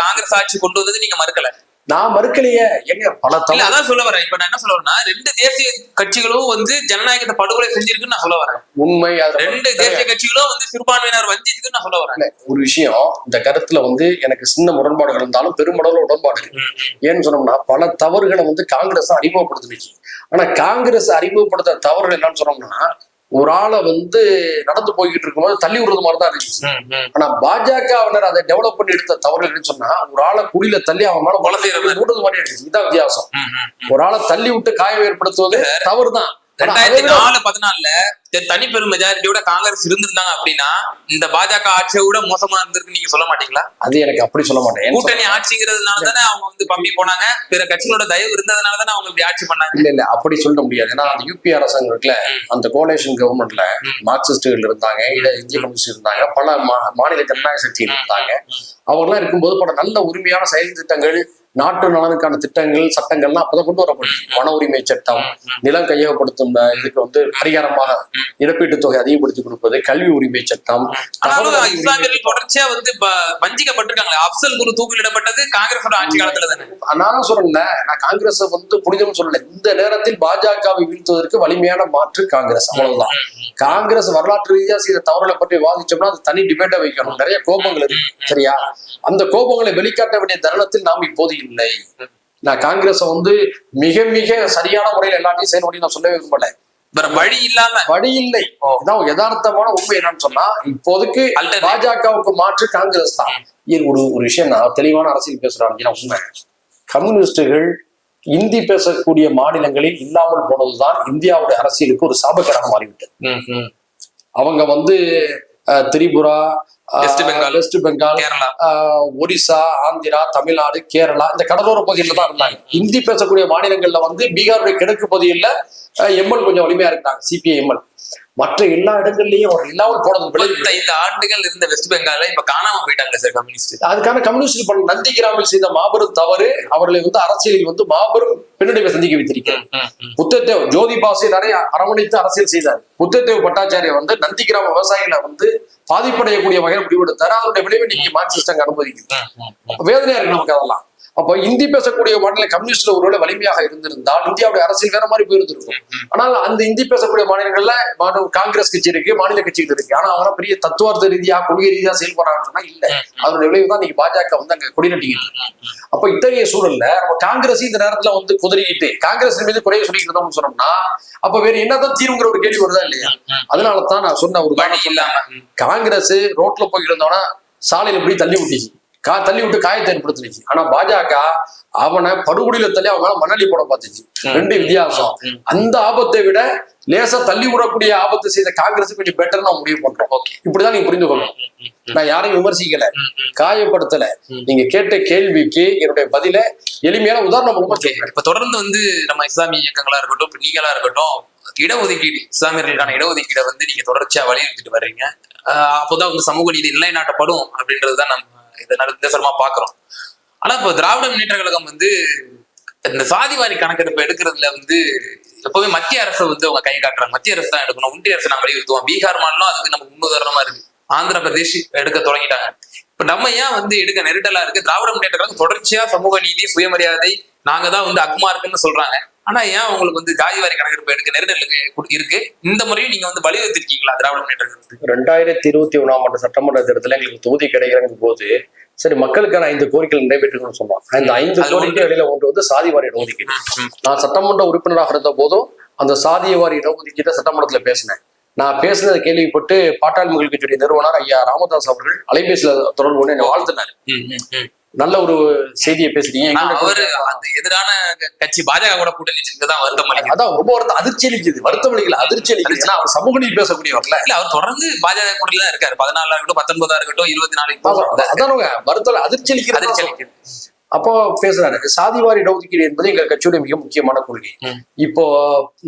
காங்கிரஸ் ஆட்சி கொண்டு வந்தது நீங்க மறுக்கல. நான் மறுக்கலையே. எங்க பல அதான் சொல்ல வரேன். இப்ப நான் என்ன சொல்ல வரேன்னா, 2 தேசிய கட்சிகளும் ஜனநாயகத்தை படுகொலை செஞ்சிருக்குன்னு நான் சொல்ல வரேன். உண்மை. 2 தேசிய கட்சிகளும் சிறுபான்மையினர் வஞ்சிருக்குன்னு நான் சொல்ல வரேன். ஒரு விஷயம், இந்த கருத்துல எனக்கு சின்ன முரண்பாடுகள் இருந்தாலும் பெருமளவுல உடன்பாடு இருக்கு. ஏன்னு சொன்னோம்னா, பல தவறுகளை காங்கிரஸ் அறிமுகப்படுத்துச்சு. ஆனா காங்கிரஸ் அறிமுகப்படுத்த தவறுகள் என்னன்னு சொன்னோம்னா, ஒரு ஆளை நடந்து போய்கிட்டு இருக்கும்போது தள்ளி விடுறது மாதிரிதான் இருந்துச்சு. ஆனா பாஜகவினர் அதை டெவலப் பண்ணி எடுத்த தவறுகள்னு சொன்னா, ஒரு ஆளை குடியில தள்ளி அவன் மேல விடுறது மாதிரி இருந்துச்சு. இதான் வித்தியாசம். ஒரு ஆளை தள்ளி விட்டு காயம் ஏற்படுத்துவது தவறுதான். 2014 தனிப்பெரும் மெஜாரிட்டியோட காங்கிரஸ் இருந்திருந்தாங்க அப்படின்னா இந்த பாஜக ஆட்சியை விட மோசமா இருந்திருக்கு நீங்க சொல்ல மாட்டீங்களா? அது எனக்கு அப்படி சொல்ல மாட்டேன். கூட்டணி ஆட்சிங்கிறதுனால தானே அவங்க பம்பி போனாங்க, பிற கட்சிகளோட தயவு இருந்ததுனால தானே அவங்க இப்படி ஆட்சி பண்ணாங்க. இல்ல அப்படி சொல்ல முடியாது. ஏன்னா அந்த யூபி அரசாங்கத்துல, அந்த கோலேஷன் கவர்மெண்ட்ல மார்க்சிஸ்டுகள் இருந்தாங்க, இந்திய கம்யூனிஸ்ட் இருந்தாங்க, பல மாநில ஜனநாயக சக்திகள் இருந்தாங்க. அவங்கெல்லாம் இருக்கும்போது பல நல்ல உரிமையான செயல் திட்டங்கள், நாட்டு நலனுக்கான திட்டங்கள், சட்டங்கள்லாம் அப்பதான் கொண்டு வரப்படுது. வன உரிமை சட்டம், நிலம் கையகப்படுத்தும் இதுக்கு பரிகாரமாக இழப்பீட்டு தொகை அதிகப்படுத்தி கொடுப்பது, கல்வி உரிமை சட்டம். இஸ்லாமியர்கள் தொடர்ச்சியா வஞ்சிக்கப்பட்டிருக்காங்களே. அப்சல் குரு தூக்கிலிடப்பட்டது காங்கிரஸோட ஆட்சி காலத்துல தானே. நானும் சொல்லல, நான் காங்கிரஸ் புனிதம் சொல்லல. இந்த நேரத்தில் பாஜகவை வீழ்த்துவதற்கு வலிமையான மாற்று காங்கிரஸ், அவ்வளவுதான். காங்கிரஸ் வரலாற்று ரீதியா செய்த தவறுகளை பற்றி வாதிச்சோம்னா அது தனி டிபேட்டா வைக்கணும். நிறைய கோபங்கள் இருக்கு, சரியா? அந்த கோபங்களை வெளிக்காட்ட வேண்டிய தருணத்தில் நாம் இப்போது இல்லை. நான் காங்கிரஸ் மிக மிக சரியான முறையில் எல்லாத்தையும் செயல்படி நான் சொல்லவே விரும்பல. வழி இல்லை. யதார்த்தமான உண்மை என்னன்னு சொன்னா, இப்போதைக்கு பாஜகவுக்கு மாற்று காங்கிரஸ் தான். ஒரு விஷயம் நான் தெளிவான அரசியல் பேசுறாங்க. உண்மை, கம்யூனிஸ்டுகள் இந்தி பேசக்கூடிய மாநிலங்களில் இல்லாமல் போனதுதான் இந்தியாவுடைய அரசியலுக்கு ஒரு சாபக்கேடாக மாறிவிட்டது. அவங்க திரிபுரா, வெஸ்ட் பெங்கால், ஒரிசா, ஆந்திரா, தமிழ்நாடு, கேரளா, இந்த கடலோர பகுதியில தான் இருந்தாங்க. இந்தி பேசக்கூடிய மாநிலங்கள்ல பீகாருடைய கிழக்கு பகுதியில் எம்எல் கொஞ்சம் வலிமையா இருக்கிறாங்க, சிபிஐ எம்எல். மற்ற எல்லா இடங்கள்லயும் அவர் இல்லாமல் போனது 25 ஆண்டுகள் இருந்த வெஸ்ட் பெங்கால இப்ப காணாம போயிட்டாங்க சார் கம்யூனிஸ்ட். அதுக்கான கம்யூனிஸ்ட் பண்ண நந்திகிராமில் செய்த மாபெரும் தவறு அவர்களை அரசியலில் மாபெரும் பின்னடைவை சந்திக்க வைத்திருக்கிறார். புத்ததேவ் ஜோதி பாசை நிறைய அரவணைத்து அரசியல் செய்தார். புத்ததேவ் பட்டாச்சாரிய நந்திகிராம விவசாயிகளை பாதிப்படையக்கூடிய வகையில் முடிவெடுத்தாரு. அவருடைய விளைவை நீங்க மார்க்சிஸ்ட் அனுமதிக்கிறது வேதனையா இருக்கு நமக்கு. அதெல்லாம் அப்ப இந்தி பேசக்கூடிய மாநில கம்யூனிஸ்ட்ல ஒருவேளை வலிமையாக இருந்திருந்தால் இந்தியாவுடைய அரசியல் வேற மாதிரி போயிருந்திருக்கும். ஆனால் அந்த இந்தி பேசக்கூடிய மாநிலங்கள்ல காங்கிரஸ் கட்சி இருக்கு, மாநில கட்சிகள் இருக்கு. ஆனா அவங்க பெரிய தத்துவார்த்த ரீதியா கொள்கை ரீதியா செயல்படுறாங்கன்னு சொன்னா இல்ல. அதனுடைய விளைவு தான் நீங்க பாஜக அங்க கொடிநட்டிக்கிட்டு. அப்ப இத்தகைய சூழல்ல நம்ம காங்கிரஸ் இந்த நேரத்துல குதிரையிட்டு காங்கிரஸ் மீது குறைய சொல்லிட்டு இருந்தோம்னு சொன்னோம்னா அப்ப வேற என்னதான் தீர்வுங்கிற ஒரு கேள்வி வருதா இல்லையா? அதனாலதான் நான் சொன்ன ஒரு வழி இல்லாம காங்கிரஸ் ரோட்ல போய் இருந்தோம்னா சாலையில இப்படி தள்ளி விட்டுச்சு. தள்ளி விட்டு காயத்தை ஏற்படுத்திச்சு. ஆனா பாஜக அவனை படுகொடியில தள்ளி அவனால மணலி போட பார்த்துச்சு. ரெண்டு வித்தியாசம். அந்த ஆபத்தை விட லேசா தள்ளி விடக்கூடிய ஆபத்தை செய்த காங்கிரஸ் கொஞ்சம் பெட்டர் நான் முடிவு பண்றோம். இப்படிதான் நீங்க புரிந்து கொள்ளணும். நான் யாரையும் விமர்சிக்கல, காயப்படுத்தல. நீங்க கேட்ட கேள்விக்கு என்னுடைய பதில எளிமையான உதாரணம் மூலமா சொல்றேன். இப்ப தொடர்ந்து வந்து நம்ம இஸ்லாமிய இயக்கங்களா இருக்கட்டும், இப்ப நீங்களா இருக்கட்டும், இடஒதுக்கீடு, இஸ்லாமியர்களுக்கான இடஒதுக்கீடை வந்து நீங்க தொடர்ச்சியா வலியுறுத்திட்டு வர்றீங்க. அப்போதான் வந்து சமூக நீதி நிலைநாட்டப்படும் அப்படின்றதுதான் நம்ம இதை நிதர்சனமா பாக்குறோம். ஆனா இப்போ திராவிட முன்னேற்ற கழகம் வந்து இந்த சாதிவாரி கணக்கெடுப்பு எடுக்கிறதுல வந்து எப்பவுமே மத்திய அரசு வந்து அவங்க கை காட்டுறாங்க. மத்திய அரசு தான் எடுக்கணும், ஒன்றிய அரசு நாங்க வலியுறுத்துவோம். பீகார் மாநிலம் அதுக்கு நமக்கு முன்னுதாரணமா இருக்கு. ஆந்திர பிரதேஷ் எடுக்க தொடங்கிட்டாங்க. இப்ப நம்ம ஏன் வந்து எடுக்க நெருடலா இருக்கு? திராவிட முன்னேற்ற கழகம் தொடர்ச்சியா சமூக நீதி, சுயமரியாதை, நாங்க தான் வந்து அக்மா இருக்குன்னு சொல்றாங்க. ஆனா ஏன் உங்களுக்கு வந்து ஜாதிவாரி கணக்கெடுப்பு எடுக்க நெருடல் இருக்கு? இந்த முறையும் நீங்க வந்து வலியுறுத்திருக்கீங்களா திராவிட முன்னேற்ற கழகத்துக்கு? 2021 சட்டமன்ற தேர்தலில் எங்களுக்கு தொகுதி கிடைக்கிறங்க போது சரி மக்களுக்கான 5 கோரிக்கைகள் நிறைவேற்றணும்னு சொன்னோம். அந்த 5 கோரிக்கை இடையில ஒன்று வந்து சாதிவாரி இடஒதுக்கீடு. நான் சட்டமன்ற உறுப்பினராக இருந்த போதும் அந்த சாதியவாரி இடஒதுக்கீட்டை சட்டமன்றத்துல பேசினேன். நான் பேசினதை கேள்விப்பட்டு பாட்டாளி மக்கள் கட்சியுடைய நிறுவனர் ஐயா ராமதாஸ் அவர்கள் அலைபேசியில தொடர்பு கொண்டு என்னை வாழ்த்தினார். நல்ல ஒரு செய்தியை பேசுறீங்க. அவரு அந்த எதிரான கட்சி பாஜக கூட கூட்டணி வச்சிருக்கதான் வருத்தம் அளிக்குது. அதான் ரொம்ப அதிர்ச்சி அளிக்குது. வருத்தம் அளிக்கல, அதிர்ச்சி அளிக்குது. ஏன்னா அவர் சமூக நீதி பேசக்கூடியவர்ல. இல்ல, அவர் தொடர்ந்து பாஜக கூட்டணி தான் இருக்காரு. 14 இருக்கட்டும், 19 இருக்கட்டும், 24. அதானுங்க வருத்தம், அதிர்ச்சி அளிக்கிறது. அப்போ பேசுறாரு. சாதிவாரி இடஒதுக்கீடு என்பது எங்க கட்சியுடைய மிக முக்கியமான கொள்கை. இப்போ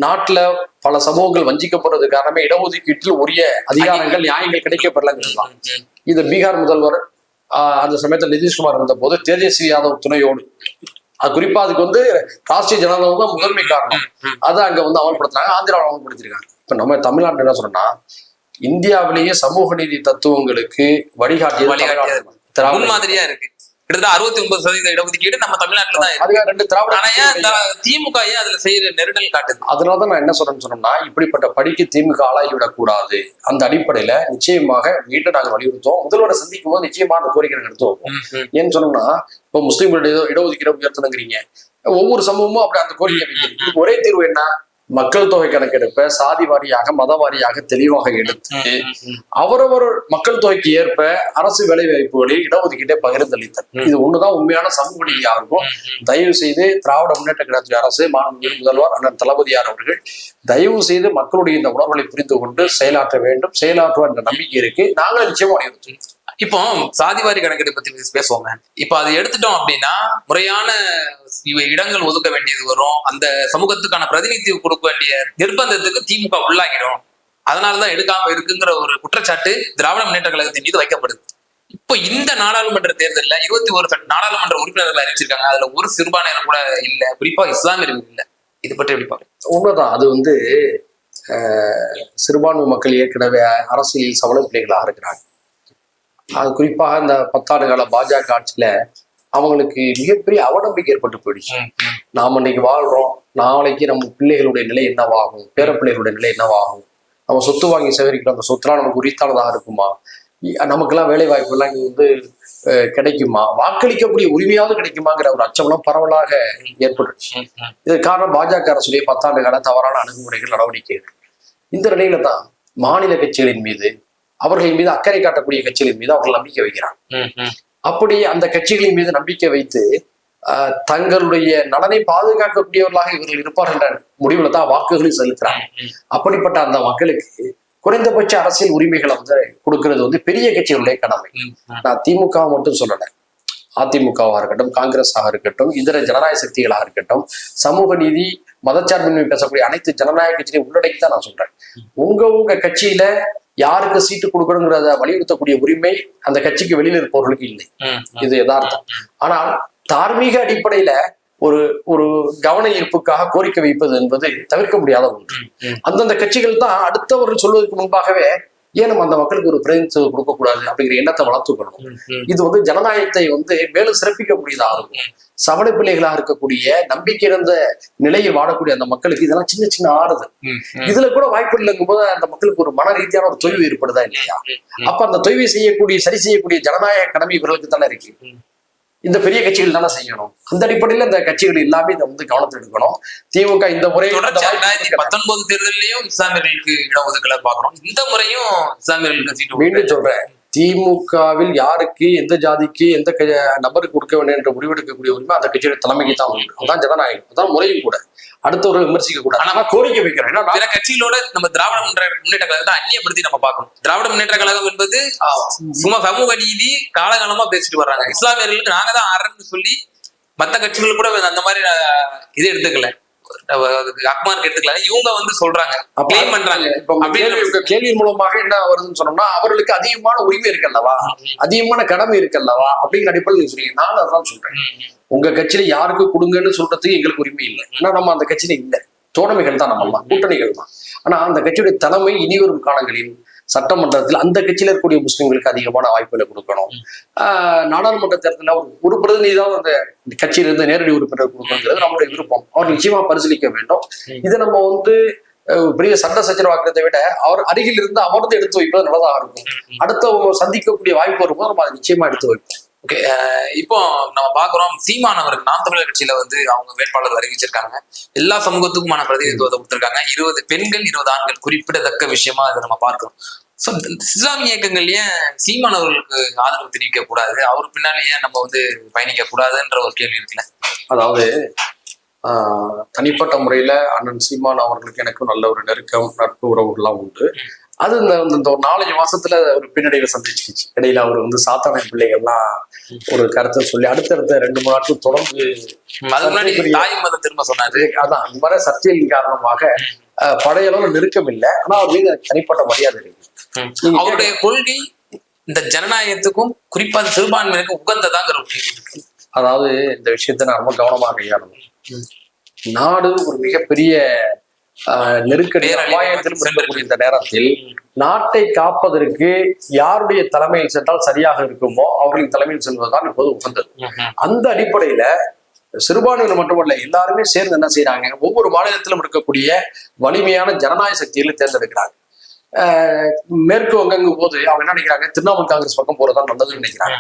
நாட்டுல பல சமூகங்கள் வஞ்சிக்கப்படுறது காரணமே இடஒதுக்கீட்டில் உரிய அதிகாரங்கள், நியாயங்கள் கிடைக்கப்படலாம். இது பீகார் முதல்வர் அந்த சமயத்தில் நிதிஷ்குமார் இருந்த போது தேஜஸ்வி யாதவ் துணையோடு, அது குறிப்பா அதுக்கு வந்து ராஷ்டிரிய ஜனதா தான் முதன்மை காரணம். அதை அங்க வந்து அமல்படுத்துறாங்க, ஆந்திராவில் அமல்படுத்திருக்காங்க. இப்ப நம்ம தமிழ்நாட்டில் என்ன சொல்றோம்னா, இந்தியாவிலேயே சமூக நீதி தத்துவங்களுக்கு வழிகாட்டிய மாதிரியா இருக்கு. கிட்டத்தட்ட 69% இடஒதுக்கீடு நம்ம தமிழ்நாட்டுல தான் இருக்கு. திமுக அதுல செய்யற நெருடல் காட்டுது. அதனாலதான் நான் என்ன சொல்றேன்னு சொன்னோம்னா, இப்படிப்பட்ட படிக்கு திமுக ஆளாகிவிடக் கூடாது. அந்த அடிப்படையில நிச்சயமாக மீண்டும் நாங்கள் வலியுறுத்துவோம். முதல்வரை சந்திக்கும் போது நிச்சயமா அந்த கோரிக்கை எடுத்துவோம். ஏன்னு சொன்னோம்னா, இப்போ முஸ்லீம்களுடைய இடஒதுக்கீடு உயர்த்தணுங்கிறீங்க, ஒவ்வொரு சமூகமும் அப்படி அந்த கோரிக்கை வைக்கிறது. இதுக்கு ஒரே தீர்வு என்ன? மக்கள் தொகை கணக்கெடுப்ப சாதி வாரியாக, மத வாரியாக தெளிவாக எடுத்து அவரவர் மக்கள் தொகைக்கு ஏற்ப அரசு வேலை வாய்ப்புகளில் இடஒதுக்கீட்டை பகிர்ந்தளித்தல். இது ஒண்ணுதான் உண்மையான சமூக நீதியா இருக்கும். தயவு செய்து திராவிட முன்னேற்ற கழகத்துடைய அரசு, மாண்புமிகு முதல்வர் அண்ணன் தளபதியார் அவர்கள் தயவு செய்து மக்களுடைய இந்த உணர்வுகளை புரிந்து கொண்டு செயலாற்ற வேண்டும். செயலாற்றுவார் என்ற நம்பிக்கை இருக்கு. நாங்களும் நிச்சயமா வலியுறுத்துவோம். இப்போ சாதிவாரி கணக்கெடுப்பு பத்தி பேசுவோங்க. இப்ப அதை எடுத்துட்டோம் அப்படின்னா முறையான இடங்கள் ஒதுக்க வேண்டியது வரும். அந்த சமூகத்துக்கான பிரதிநிதித்துவம் கொடுக்க வேண்டிய நிர்பந்தத்துக்கு திமுக உள்ளாகிடும். அதனாலதான் எடுக்காம இருக்குங்கிற ஒரு குற்றச்சாட்டு திராவிட முன்னேற்ற கழகத்தின் மீது வைக்கப்படுது. இப்போ இந்த நாடாளுமன்ற தேர்தலில் 21 நாடாளுமன்ற உறுப்பினர்கள் அறிவிச்சிருக்காங்க. அதுல ஒரு சிறுபான்மையினர் கூட இல்ல, குறிப்பா இஸ்லாமியர்கள் இல்ல. இது பற்றி எப்படி பாருங்க? உண்மைதான். அது வந்து சிறுபான்மை மக்கள் ஏற்கனவே அரசியலில் சவள பிள்ளைகளாக இருக்கிறாங்க. அது குறிப்பாக இந்த 10 ஆண்டு கால பாஜக ஆட்சியில அவங்களுக்கு மிகப்பெரிய அவநம்பிக்கை ஏற்பட்டு போயிடுச்சு. நாம இன்னைக்கு வாழ்றோம், நாளைக்கு நம்ம பிள்ளைகளுடைய நிலை என்னவாகும், பேர பிள்ளைகளுடைய நிலை என்னவாகும், நம்ம சொத்து வாங்கி சேகரிக்கிறோம், அந்த சொத்துலாம் நமக்கு உரித்தானதாக இருக்குமா, நமக்கெல்லாம் வேலை வாய்ப்பு எல்லாம் இங்க வந்து கிடைக்குமா, வாக்களிக்கக்கூடிய உரிமையாவது கிடைக்குமாங்கிற ஒரு அச்சம்லாம் பரவலாக ஏற்பட்டுச்சு. இதற்கு காரணம் பாஜக அரசுடைய 10 ஆண்டு கால தவறான அணுகுமுறைகள், நடவடிக்கைகள். இந்த நிலையில தான் மாநில கட்சிகளின் மீது, அவர்கள் மீது அக்கறை காட்டக்கூடிய கட்சிகளின் மீது அவர்கள் நம்பிக்கை வைக்கிறாங்க. அப்படி அந்த கட்சிகளின் மீது நம்பிக்கை வைத்து தங்களுடைய நலனை பாதுகாக்கக்கூடியவர்களாக இவர்கள் இருப்பார்கள் என்ற முடிவுல தான் வாக்குகளை செலுத்துறாங்க. அப்படிப்பட்ட அந்த மக்களுக்கு குறைந்தபட்ச அரசியல் உரிமைகளை வந்து கொடுக்கறது வந்து பெரிய கட்சிகளுடைய கடமை. நான் திமுக மட்டும் சொல்லல, அதிமுகவாக இருக்கட்டும், காங்கிரஸாக இருக்கட்டும், இதர ஜனநாயக சக்திகளாக இருக்கட்டும், சமூக நீதி, மதச்சார்பின்மை பேசக்கூடிய அனைத்து ஜனநாயக கட்சிகளையும் உள்ளடக்கி தான் நான் சொல்றேன். உங்க கட்சியில யாருக்கு சீட்டு கொடுக்கணுங்கிறத வலியுறுத்தக்கூடிய உரிமை அந்த கட்சிக்கு வெளியில இருப்பவர்களுக்கு இல்லை. இது யதார்த்தம். ஆனால் தார்மீக அடிப்படையில ஒரு கவன ஈர்ப்புக்காக கோரிக்கை வைப்பது என்பது தவிர்க்க முடியாத ஒன்று. அந்தந்த கட்சிகள் தான் அடுத்தவர்கள் சொல்வதற்கு முன்பாகவே ஏன் நம்ம அந்த மக்களுக்கு ஒரு பிரதிநிதித்துவம் கொடுக்கக்கூடாது அப்படிங்கிற எண்ணத்தை வளர்த்துக்கணும். இது வந்து ஜனநாயகத்தை வந்து மேலும் சிறப்பிக்கக்கூடியதாக இருக்கும். சமண பிள்ளைகளாக இருக்கக்கூடிய நம்பிக்கை இருந்த நிலையில் வாழக்கூடிய அந்த மக்களுக்கு இதெல்லாம் சின்ன சின்ன ஆறுதல். இதுல கூட வாய்ப்பு இல்லைங்கும் போது அந்த மக்களுக்கு ஒரு மன ரீதியான ஒரு தொய்வு ஏற்படுதா இல்லையா? அப்ப அந்த தொய்வை சரி செய்யக்கூடிய ஜனநாயக கடமை இவர்களுக்கு தானே இருக்கு. இந்த பெரிய கட்சிகள் தானே செய்யணும். அந்த அடிப்படையில இந்த கட்சிகள் எல்லாமே இதை வந்து கவனத்தில் எடுக்கணும். திமுக இந்த முறை 2019 தேர்தலையும் இஸ்லாமியர்களுக்கு இடஒதுக்கீடு பாக்குறோம். இந்த முறையும் இஸ்லாமியர்களுக்கு சீட்டு. மீண்டும் சொல்றேன், திமுகவில் யாருக்கு எந்த ஜாதிக்கு எந்த நபருக்கு கொடுக்க வேண்டும் என்று முடிவெடுக்கக்கூடிய உரிமை அந்த கட்சியோட தலைமைக்கு தான் உண்டு. அதான் ஜனநாயகம், அதான் முறையும் கூட. அடுத்தவர்கள் விமர்சிக்க கூடாது. ஆனா கோரிக்கை வைக்கிறேன். பிற கட்சிகளோட நம்ம திராவிட முன்னேற்ற கழகத்தை அந்நியப்படுத்தி நம்ம பார்க்கணும். திராவிட முன்னேற்ற கழகம் என்பது சும்மா சமூக நீதி காலகாலமா பேசிட்டு வர்றாங்க. இஸ்லாமியர்களுக்கு நாங்க தான் அறன்னு சொல்லி மற்ற கட்சிகள் கூட அந்த மாதிரி இது எடுத்துக்கல, அக்மார்க் எடுத்துக்கல. இவங்க வந்து சொல்றாங்க, கிளைம் பண்றாங்க. கேள்வி மூலமாக என்ன வருதுன்னு சொன்னோம்னா, அவர்களுக்கு அதிகமான உரிமை இருக்கல்லவா, அதிகமான கடமை இருக்கல்லவா அப்படிங்கிற அடிப்படையில் நீங்க சொல்றீங்க. நான் அதான் சொல்றேன், உங்க கட்சியில யாருக்கு கொடுங்கன்னு சொல்றதுக்கு எங்களுக்கு உரிமை இல்லை. ஏன்னா நம்ம அந்த கட்சியில இல்லை, தோழமைகள் தான், நம்ம கூட்டணிகள் தான். ஆனா அந்த கட்சியுடைய தலைமை இனிவரும் காலங்களில் சட்டமன்றத்தில் அந்த கட்சியில இருக்கக்கூடிய முஸ்லிம்களுக்கு அதிகமான வாய்ப்புகளை கொடுக்கணும். நாடாளுமன்ற தேர்தலில் ஒரு பிரதிநிதி தான் அந்த கட்சியிலிருந்து நேரடி உறுப்பினர் கொடுக்கணுங்கிறது நம்மளுடைய விருப்பம். அவர் நிச்சயமா பரிசீலிக்க வேண்டும். இதை நம்ம வந்து பெரிய சண்டை சச்சரவாக்கிறதை விட அவர் அருகில் இருந்து அமர்ந்து எடுத்து வைப்பது நல்லதாக இருக்கும். அடுத்த சந்திக்கக்கூடிய வாய்ப்பு வரும்போது நம்ம அதை நிச்சயமா எடுத்து வைப்போம். ஓகே, இப்போ நம்ம பாக்குறோம், சீமான் அவருக்கு நாம் தமிழர் கட்சியில வந்து அவங்க வேட்பாளர் அறிவிச்சிருக்காங்க. எல்லா சமூகத்துக்குமான பிரதிநிதித்துவத்தை கொடுத்திருக்காங்க. 20 பெண்கள் 20 ஆண்கள், குறிப்பிடத்தக்க விஷயமா அதை நம்ம பார்க்கிறோம். சோ இஸ்லாமிய இயக்கங்கள் ஏன் சீமான் அவர்களுக்கு ஆதரவு தெரிவிக்க கூடாது, அவர் பின்னாலே ஏன் நம்ம வந்து பயணிக்க கூடாதுன்ற ஒரு கேள்வி இருக்குல்ல. அதாவது தனிப்பட்ட முறையில அண்ணன் சீமான் அவர்களுக்கு எனக்கும் நல்ல ஒரு நெருக்கம், நட்பு உறவுகள்லாம் உண்டு. அது இந்த ஒரு 4-5 மாசத்துல ஒரு பின்னடைவை சந்திச்சிருச்சு. இடையில அவர் வந்து சாத்தான பிள்ளைகள்லாம் ஒரு கருத்தை சொல்லி அடுத்தடுத்த 2-3 நாட்கள் தொடர்ந்து தாய் மதம் திரும்ப சொன்னாரு. அதான் இந்த மாதிரி சர்ச்சையின் காரணமாக பழைய அளவு நெருக்கம் இல்லை. ஆனா அவர் மீது தனிப்பட்ட மரியாதை இருக்கு. அவருடைய கொள்கை இந்த ஜனநாயகத்துக்கும் குறிப்பா சிறுபான்மையினருக்கும் உகந்ததாங்கிற ஒரு கேள்வி இருக்கு. அதாவது இந்த விஷயத்த நான் ரொம்ப கவனமாக கையாளணும். நாடு ஒரு மிகப்பெரிய நெருக்கடி அபாயத்தில் இருக்கக்கூடிய இந்த நேரத்தில் நாட்டை காப்பதற்கு யாருடைய தலைமையில் சென்றால் சரியாக இருக்குமோ அவர்களின் தலைமையில் செல்வதுதான் இப்போது உகந்தது. அந்த அடிப்படையில சிறுபான்மையினர் மட்டுமல்ல, எல்லாருமே சேர்ந்து என்ன செய்யறாங்க, ஒவ்வொரு மாநிலத்திலும் இருக்கக்கூடிய வலிமையான ஜனநாயக சக்திகளை தேர்ந்தெடுக்கிறாங்க. மேற்கு வங்கங்கும் போது அவங்க என்ன நினைக்கிறாங்க, திரிணாமுல் காங்கிரஸ் பக்கம் போறதான் நல்லதுன்னு நினைக்கிறாங்க.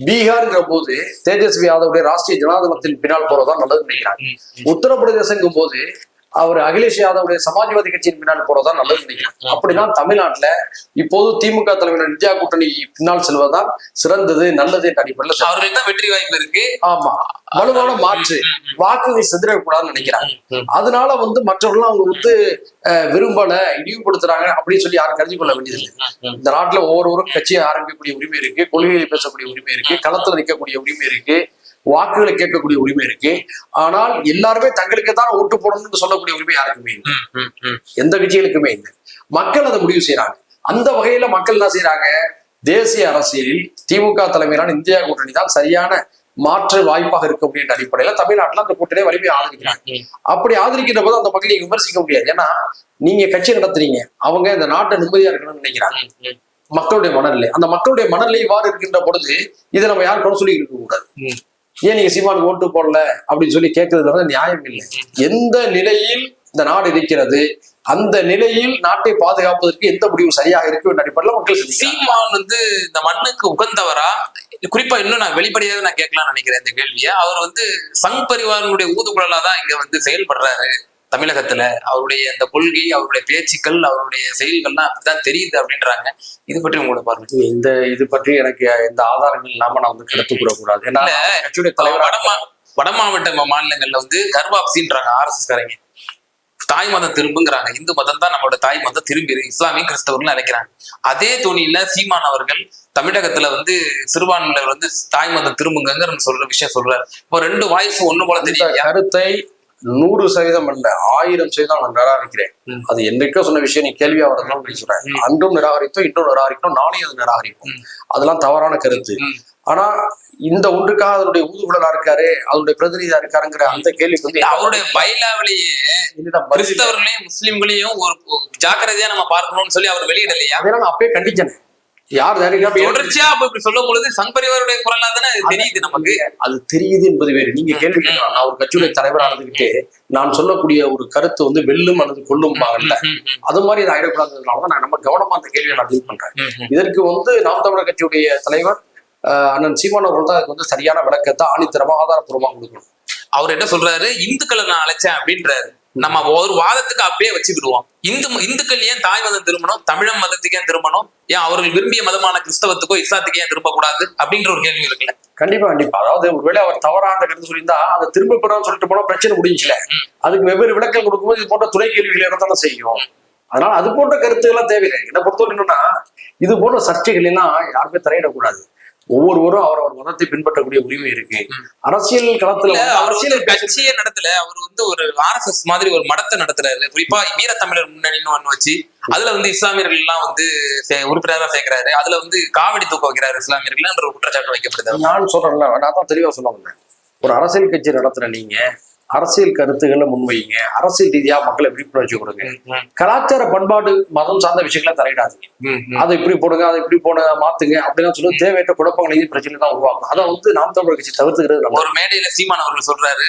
பீகார்ங்கிற போது தேஜஸ்வி யாதவுடைய ராஷ்டிரிய ஜனநாயகத்தின் பின்னால் போறதான் நல்லதுன்னு நினைக்கிறாங்க. உத்தரப்பிரதேசங்கும் போது அவர் அகிலேஷ் யாதவுடைய சமாஜ்வாதி கட்சியின் பின்னால் போறதான் நல்லது நினைக்கிறாங்க. அப்படிதான் தமிழ்நாட்டுல இப்போது திமுக தலைமையினர் இந்தியா கூட்டணி பின்னால் செல்வதுதான் சிறந்தது, நல்லது என்ற அடிப்படையில் அவர்களுக்கு தான் வெற்றி வாய்ப்பு இருக்கு. ஆமா, வலுவான மாற்று வாக்குகள் சிதறக்கூடாதுன்னு நினைக்கிறாங்க. அதனால வந்து மற்றவர்களும் அவங்க வந்து விரும்பல, இழிவுபடுத்துறாங்க அப்படின்னு சொல்லி யாரும் கருதி கொள்ள வேண்டியது இல்லை. இந்த நாட்டுல ஒவ்வொருவரும் கட்சியை ஆரம்பிக்கக்கூடிய உரிமை இருக்கு, கொள்கைகளை பேசக்கூடிய உரிமை இருக்கு, களத்துல நிற்கக்கூடிய உரிமை இருக்கு, வாக்குகளை கேட்கக்கூடிய உரிமை இருக்கு. ஆனால் எல்லாருமே தங்களுக்கு தான் ஓட்டு போடணும்னு சொல்லக்கூடிய உரிமை யாருக்குமே இல்லை, எந்த கட்சிகளுக்குமே இல்லை. மக்கள் அதை முடிவு செய்யறாங்க. அந்த வகையில மக்கள் என்ன செய்யறாங்க, தேசிய அரசியலில் திமுக தலைமையிலான இந்தியா கூட்டணி தான் சரியான மாற்று வாய்ப்பாக இருக்க முடியும் அடிப்படையில தமிழ்நாட்டுல அந்த கூட்டணியை வலிமையை ஆதரிக்கிறாங்க. அப்படி ஆதரிக்கின்ற போது அந்த மக்கள் நீங்க விமர்சிக்க முடியாது. ஏன்னா நீங்க கட்சி நடத்துறீங்க, அவங்க இந்த நாட்டை நிம்மதியா இருக்கணும்னு நினைக்கிறாங்க. மக்களுடைய மனநிலை, அந்த மக்களுடைய மனநிலை இவ்வாறு இருக்கின்ற பொழுது இதை நம்ம யாரும் குறை சொல்லி இருக்க கூடாது. ஏன் நீங்க சீமானுக்கு ஓட்டு போடல அப்படின்னு சொல்லி கேட்கறது நியாயம் இல்லை. எந்த நிலையில் இந்த நாடு இருக்கிறது, அந்த நிலையில் நாட்டை பாதுகாப்பதற்கு எந்த முடிவு சரியாக இருக்கு அடிப்படையில் மக்கள் சீமான் வந்து இந்த மண்ணுக்கு உகந்தவரா, குறிப்பா இன்னும் நான் வெளிப்படையாக நான் கேட்கலாம்னு நினைக்கிறேன் இந்த கேள்வியை. அவர் வந்து சங் பரிவாரனுடைய ஊதுகுழலா தான் இங்க வந்து செயல்படுறாரு தமிழகத்துல. அவருடைய அந்த கொள்கை, அவருடைய பேச்சுக்கள், அவருடைய செயல்கள்லாம் அப்படிதான் தெரியுது அப்படின்றாங்க. இது பற்றி உங்களோட பாருங்க. இது பற்றி எனக்கு எந்த ஆதாரங்கள் இல்லாம நான் வந்து கருத்து கூறக்கூடாது. ஏன்னா கட்சியுடைய தலைவர் வட மாவட்ட மாநிலங்கள்ல வந்து கர்வாப்சின்றாங்க ஆர்எஸ்எஸ் காரங்க, தாய் மதம் திரும்புங்கிறாங்க. இந்து மதம் தான் நம்மளோட தாய் மதம், திரும்பி இஸ்லாமிய கிறிஸ்தவர்கள் நினைக்கிறாங்க. அதே துணியில சீமான் அவர்கள் தமிழகத்துல வந்து சிறுபான்மையினர் வந்து தாய் மதம் திரும்புங்கிற சொல்ற விஷயம் சொல்றாரு. இப்போ 2 வாய்ஸ் ஒண்ணு போல தெரியும். கருத்தை 100% அல்ல, 1000% நான் நிராகரிக்கிறேன். அது என்னைக்கோ சொன்ன விஷயம், நீ கேள்வியா வரலாம் சொல்றேன். அன்றும் நிராகரித்தோம், இன்றும் நிராகரிக்கணும், நாளையும் அது நிராகரிப்போம். அதெல்லாம் தவறான கருத்து. ஆனா இந்த ஒன்றுக்காக அதனுடைய ஊதுகுழலா இருக்காரு, அதனுடைய பிரதிநிதியா இருக்காருங்கிற அந்த கேள்விக்கு வந்து அவருடைய பைலாவிலேயே கிறிஸ்தவர்களையும் முஸ்லிம்களையும் ஒரு ஜாக்கிரதையா நம்ம பார்க்கணும்னு சொல்லி அவர் வெளியிடலையா? அதெல்லாம் நான் அப்பயே கண்டிச்சேன். யார் தொடர்ச்சியா இப்படி சொல்லும் பொழுது சங் பரிவாருடைய குரலா தானே தெரியுது நமக்கு. அது தெரியுது என்பது வேறு. நீங்க கேள்வி கேட்கலாம், நான் ஒரு கட்சியுடைய தலைவராக இருந்துகிட்டு நான் சொல்லக்கூடிய ஒரு கருத்து வந்து வெல்லும் அல்லது கொல்லும் பாங்கல்ல, அது மாதிரி இது ஆயிடக்கூடாதுனாலதான் நான் நம்ம கவனமா அந்த கேள்வியை நான் டீல் பண்றேன். இதற்கு வந்து நாம் தமிழர் கட்சியுடைய தலைவர் அண்ணன் சீமான் அவர்கள் தான் அதுக்கு வந்து சரியான விளக்கத்தை ஆணித்தரமா ஆதாரப்பூர்வமா கொடுக்கணும். அவர் என்ன சொல்றாரு, இந்துக்களை நான் அழைச்சேன் அப்படின்றாரு. நம்ம ஒரு வாதத்துக்கு அப்படியே வச்சுக்கிடுவோம். இந்துக்கள் ஏன் தாய் மதம் திரும்பணும், தமிழ் மதத்துக்கு ஏன் திரும்பணும், ஏன் அவர்கள் விரும்பிய மதமான கிறிஸ்தவத்துக்கோ இஸ்லாத்துக்கு ஏன் திரும்ப கூடாது அப்படின்ற ஒரு கேள்வி இருக்குல்ல. கண்டிப்பா. அதாவது ஒருவேளை அவர் தவறான கருத்து சொல்லியிருந்தா அதை திரும்ப பெறணும்னு சொல்லிட்டு போனா பிரச்சனை முடிஞ்சுல. அதுக்கு வெவ்வேறு விளக்கம் கொடுக்கும்போது இது போன்ற துணை கேள்விகள் இடத்தாலும் செய்யும். அதனால அது போன்ற கருத்துக்கெல்லாம் தேவையில்லை. என்னை பொறுத்தவரை என்னன்னா, இது போன்ற சர்ச்சைகள் எல்லாம் யாருமே தலையிடக்கூடாது. ஒவ்வொருவரும் அவர் மதத்தை பின்பற்றக்கூடிய உரிமை இருக்கு. அரசியல் களத்துல அரசியல் கட்சியே நடத்தல, அவர் ஒரு RSS மாதிரி ஒரு மடத்தை நடத்துறாரு. குறிப்பா வீர தமிழர் முன்னணின்னு ஒண்ணு வச்சு அதுல இஸ்லாமியர்கள் எல்லாம் உறுப்பினரா சேர்க்கிறாரு. அதுல காவடி தூக்க வைக்கிறாரு இஸ்லாமியர்கள் என்ற ஒரு குற்றச்சாட்டு வைக்கப்படுது. நான் சொல்றேன்ல, நான் தான் தெளிவா சொல்ல வந்தேன். ஒரு அரசியல் கட்சி நடத்துற நீங்க அரசியல் கருத்துக்களை முன்வைங்க, அரசியல் ரீதியா மக்களை விழிப்புணர்ச்சி கொடுங்க. கலாச்சார பண்பாடு மதம் சார்ந்த விஷயங்களை தலையிடாதீங்க. அதை இப்படி போடுங்க, அதை இப்படி போடுங்க, மாத்துங்க அப்படிலாம் சொல்லி தேவையற்ற குழப்பங்களை பிரச்சனை தான் உருவாக்கும். அதை நாம் தமிழர் கட்சி தவிர்த்துக்கிறது. ஒரு மேடையில சீமான் அவர்கள் சொல்றாரு,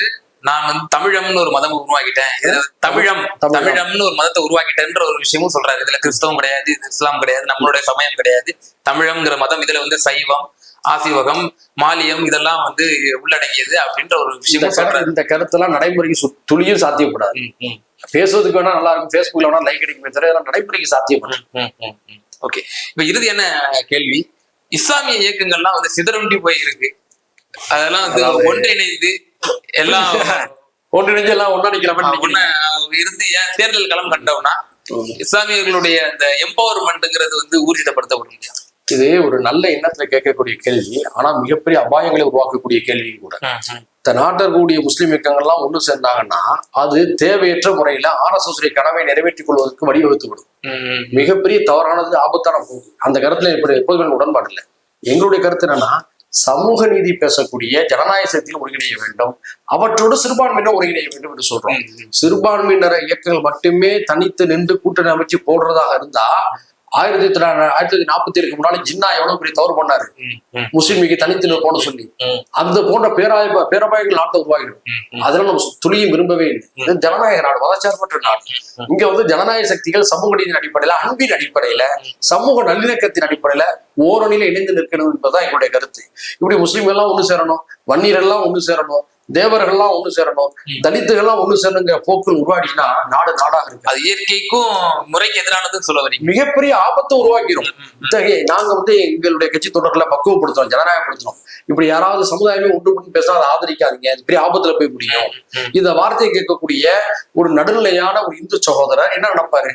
நான் தமிழம்னு ஒரு மதம் உருவாக்கிட்டேன், தமிழம்னு ஒரு மதத்தை உருவாக்கிட்டேன்ற ஒரு விஷயமும் சொல்றாரு. இதுல கிறிஸ்தவம் கிடையாது, இஸ்லாம் கிடையாது, நம்மளுடைய சமயம் கிடையாது, தமிழம்ங்கிற மதம் இதுல சைவம், ஆசிவகம், மாலியம் இதெல்லாம் உள்ளடங்கியது அப்படின்ற ஒரு விஷயம் சொல்றாரு. இந்த கருத்தெல்லாம் நடைமுறைக்கு துளியும் சாத்தியப்படாது. பேசுவதுக்கு வேணா நல்லா இருக்கும், பேஸ்புக்ல வேணா லைக் கிடைக்குமே தவிர நடைமுறைக்கு சாத்தியப்படும். ஓகே, இப்ப இறுதியான கேள்வி, இஸ்லாமிய இயக்கங்கள்லாம் சிதறுண்டி போய் இருக்கு, அதெல்லாம் ஒன்றிணைந்து எல்லாம் ஒன்றிணைஞ்சு எல்லாம் ஒன்னா நிக்கிற இருந்து ஏன் தேர்தல் களம் கண்டோம்னா இஸ்லாமியர்களுடைய அந்த எம்பவர்மெண்ட்ங்கிறது ஊர்ஜிதப்படுத்தப்பட முடியாது. இது ஒரு நல்ல எண்ணத்துல கேட்கக்கூடிய கேள்வி, ஆனா மிகப்பெரிய அபாயங்களை உருவாக்கக்கூடிய கேள்வி கூட. இந்த நாட்டில் இருக்கக்கூடிய முஸ்லிம் இயக்கங்கள்லாம் ஒண்ணு சேர்ந்தாங்கன்னா அது தேவையற்ற முறையில RSS கனவை நிறைவேற்றிக் கொள்வதற்கு வழிவகுத்து விடும். மிகப்பெரிய தவறானது, ஆபத்தான போகுது. அந்த கருத்துல எப்போதுமே உடன்பாடு இல்லை. எங்களுடைய கருத்து என்னன்னா, சமூக நீதி பேசக்கூடிய ஜனநாயக சக்தியில் ஒருங்கிணைய வேண்டும், அவற்றோடு சிறுபான்மையினர் ஒருங்கிணைய வேண்டும் என்று சொல்றோம். சிறுபான்மையினர் இயக்கங்கள் மட்டுமே தனித்து நின்று கூட்டணி அமைச்சு போடுறதாக இருந்தா 1947 முன்னாடி ஜின்னா எவ்வளவு பெரிய தவறு பண்ணாரு, முஸ்லீம் லீக் தனித்து போன சொல்லி. அந்த போன்ற பேரபாயங்கள் நாட்டை உருவாகிடும். அதெல்லாம் நம்ம துளியும் விரும்பவே இல்லை. இது ஜனநாயக நாடு, மதச்சார்பற்ற நாடு. இங்க ஜனநாயக சக்திகள் சமூக நீதியின் அடிப்படையில, அன்பின் அடிப்படையில, சமூக நல்லிணக்கத்தின் அடிப்படையில ஓரணியில இணைந்து நிற்கணும் என்பதுதான் எங்களுடைய கருத்து. இப்படி முஸ்லீம்கள் எல்லாம் ஒண்ணு சேரணும், வன்னியர் எல்லாம் ஒண்ணு சேரணும், தேவர்கள்லாம் ஒண்ணு சேரணும், தலித்துகள்லாம் ஒண்ணு சேரணுங்கிற போக்குகள் உருவாடினா நாடு நாடாக இருக்கு. அது இயற்கைக்கும் முறைக்கு எதிரானதுன்னு சொல்ல வரீங்க. மிகப்பெரிய ஆபத்தை உருவாக்கிடும். இத்தகைய நாங்க எங்களுடைய கட்சி தொடர்களை பக்குவப்படுத்துறோம், ஜனநாயகப்படுத்துறோம். இப்படி யாராவது சமுதாயமே ஒன்று பேச அதை ஆதரிக்காதீங்க, பெரிய ஆபத்துல போய் முடியும். இந்த வார்த்தையை கேட்கக்கூடிய ஒரு நடுநிலையான ஒரு இந்து சகோதரர் என்ன நினைப்பாரு?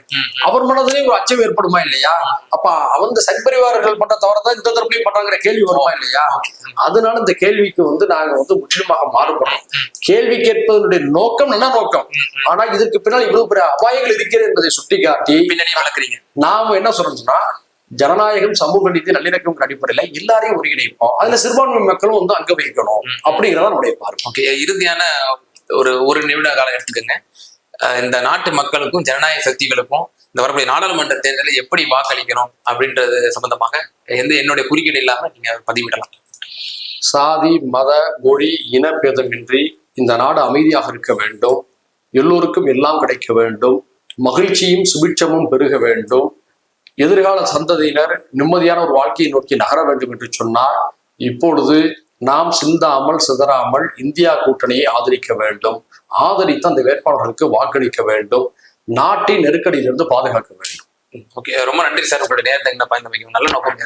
அவர் மனதிலேயே ஒரு அச்சம் ஏற்படுமா இல்லையா? அப்ப அவங்க சங்பரிவாரர்கள் பண்ற தவறதான் இந்த தரப்புலையும் பண்றாங்கிற கேள்வி வருமா இல்லையா? அதனால இந்த கேள்விக்கு நாங்க முற்றிலுமாக மாறுபடும். கேள்வி கேட்பதனுடைய நோக்கம் நல்ல நோக்கம், ஆனா இதற்கு பின்னால் இவ்வளவு பெரிய அபாயங்கள் இருக்கிறது என்பதை சுட்டிக்காட்டி பின்னணி வளர்க்குறீங்க. நாம என்ன சொல்றோம்னா, ஜனநாயகம், சமூக நீதி, நல்லிணக்கம் அடிப்படையில எல்லாரையும் ஒருங்கிணைப்போம், அதுல சிறுபான்மை மக்களும் அங்க வைக்கணும் அப்படிங்கிறத நம்முடைய பார்வை. ஓகே, இறுதியான ஒரு நிமிட காலம் எடுத்துக்கோங்க. இந்த நாட்டு மக்களுக்கும் ஜனநாயக சக்திகளுக்கும் இந்த வரக்கூடிய நாடாளுமன்ற தேர்தலில் எப்படி வாக்களிக்கணும் அப்படின்றது சம்பந்தமாக என்னுடைய குறுக்கீடு இல்லாம நீங்க பதிவிடலாம். சாதி, மத, மொழி, இனப்பேதமின்றி இந்த நாடு அமைதியாக இருக்க வேண்டும், எல்லோருக்கும் எல்லாம் கிடைக்க வேண்டும், மகிழ்ச்சியும் சுபிட்சமும் பெருக வேண்டும், எதிர்கால சந்ததியினர் நிம்மதியான ஒரு வாழ்க்கையை நோக்கி நகர வேண்டும் என்று சொன்னால் இப்பொழுது நாம் சிந்தாமல் சிதறாமல் இந்தியா கூட்டணியை ஆதரிக்க வேண்டும். ஆதரித்து அந்த வேட்பாளர்களுக்கு வாக்களிக்க வேண்டும், நாட்டின் நெருக்கடியிலிருந்து பாதுகாக்க வேண்டும். ஓகே, ரொம்ப நன்றி சார், உங்களுடைய நேரத்தை பயந்து நல்ல நோக்கம்.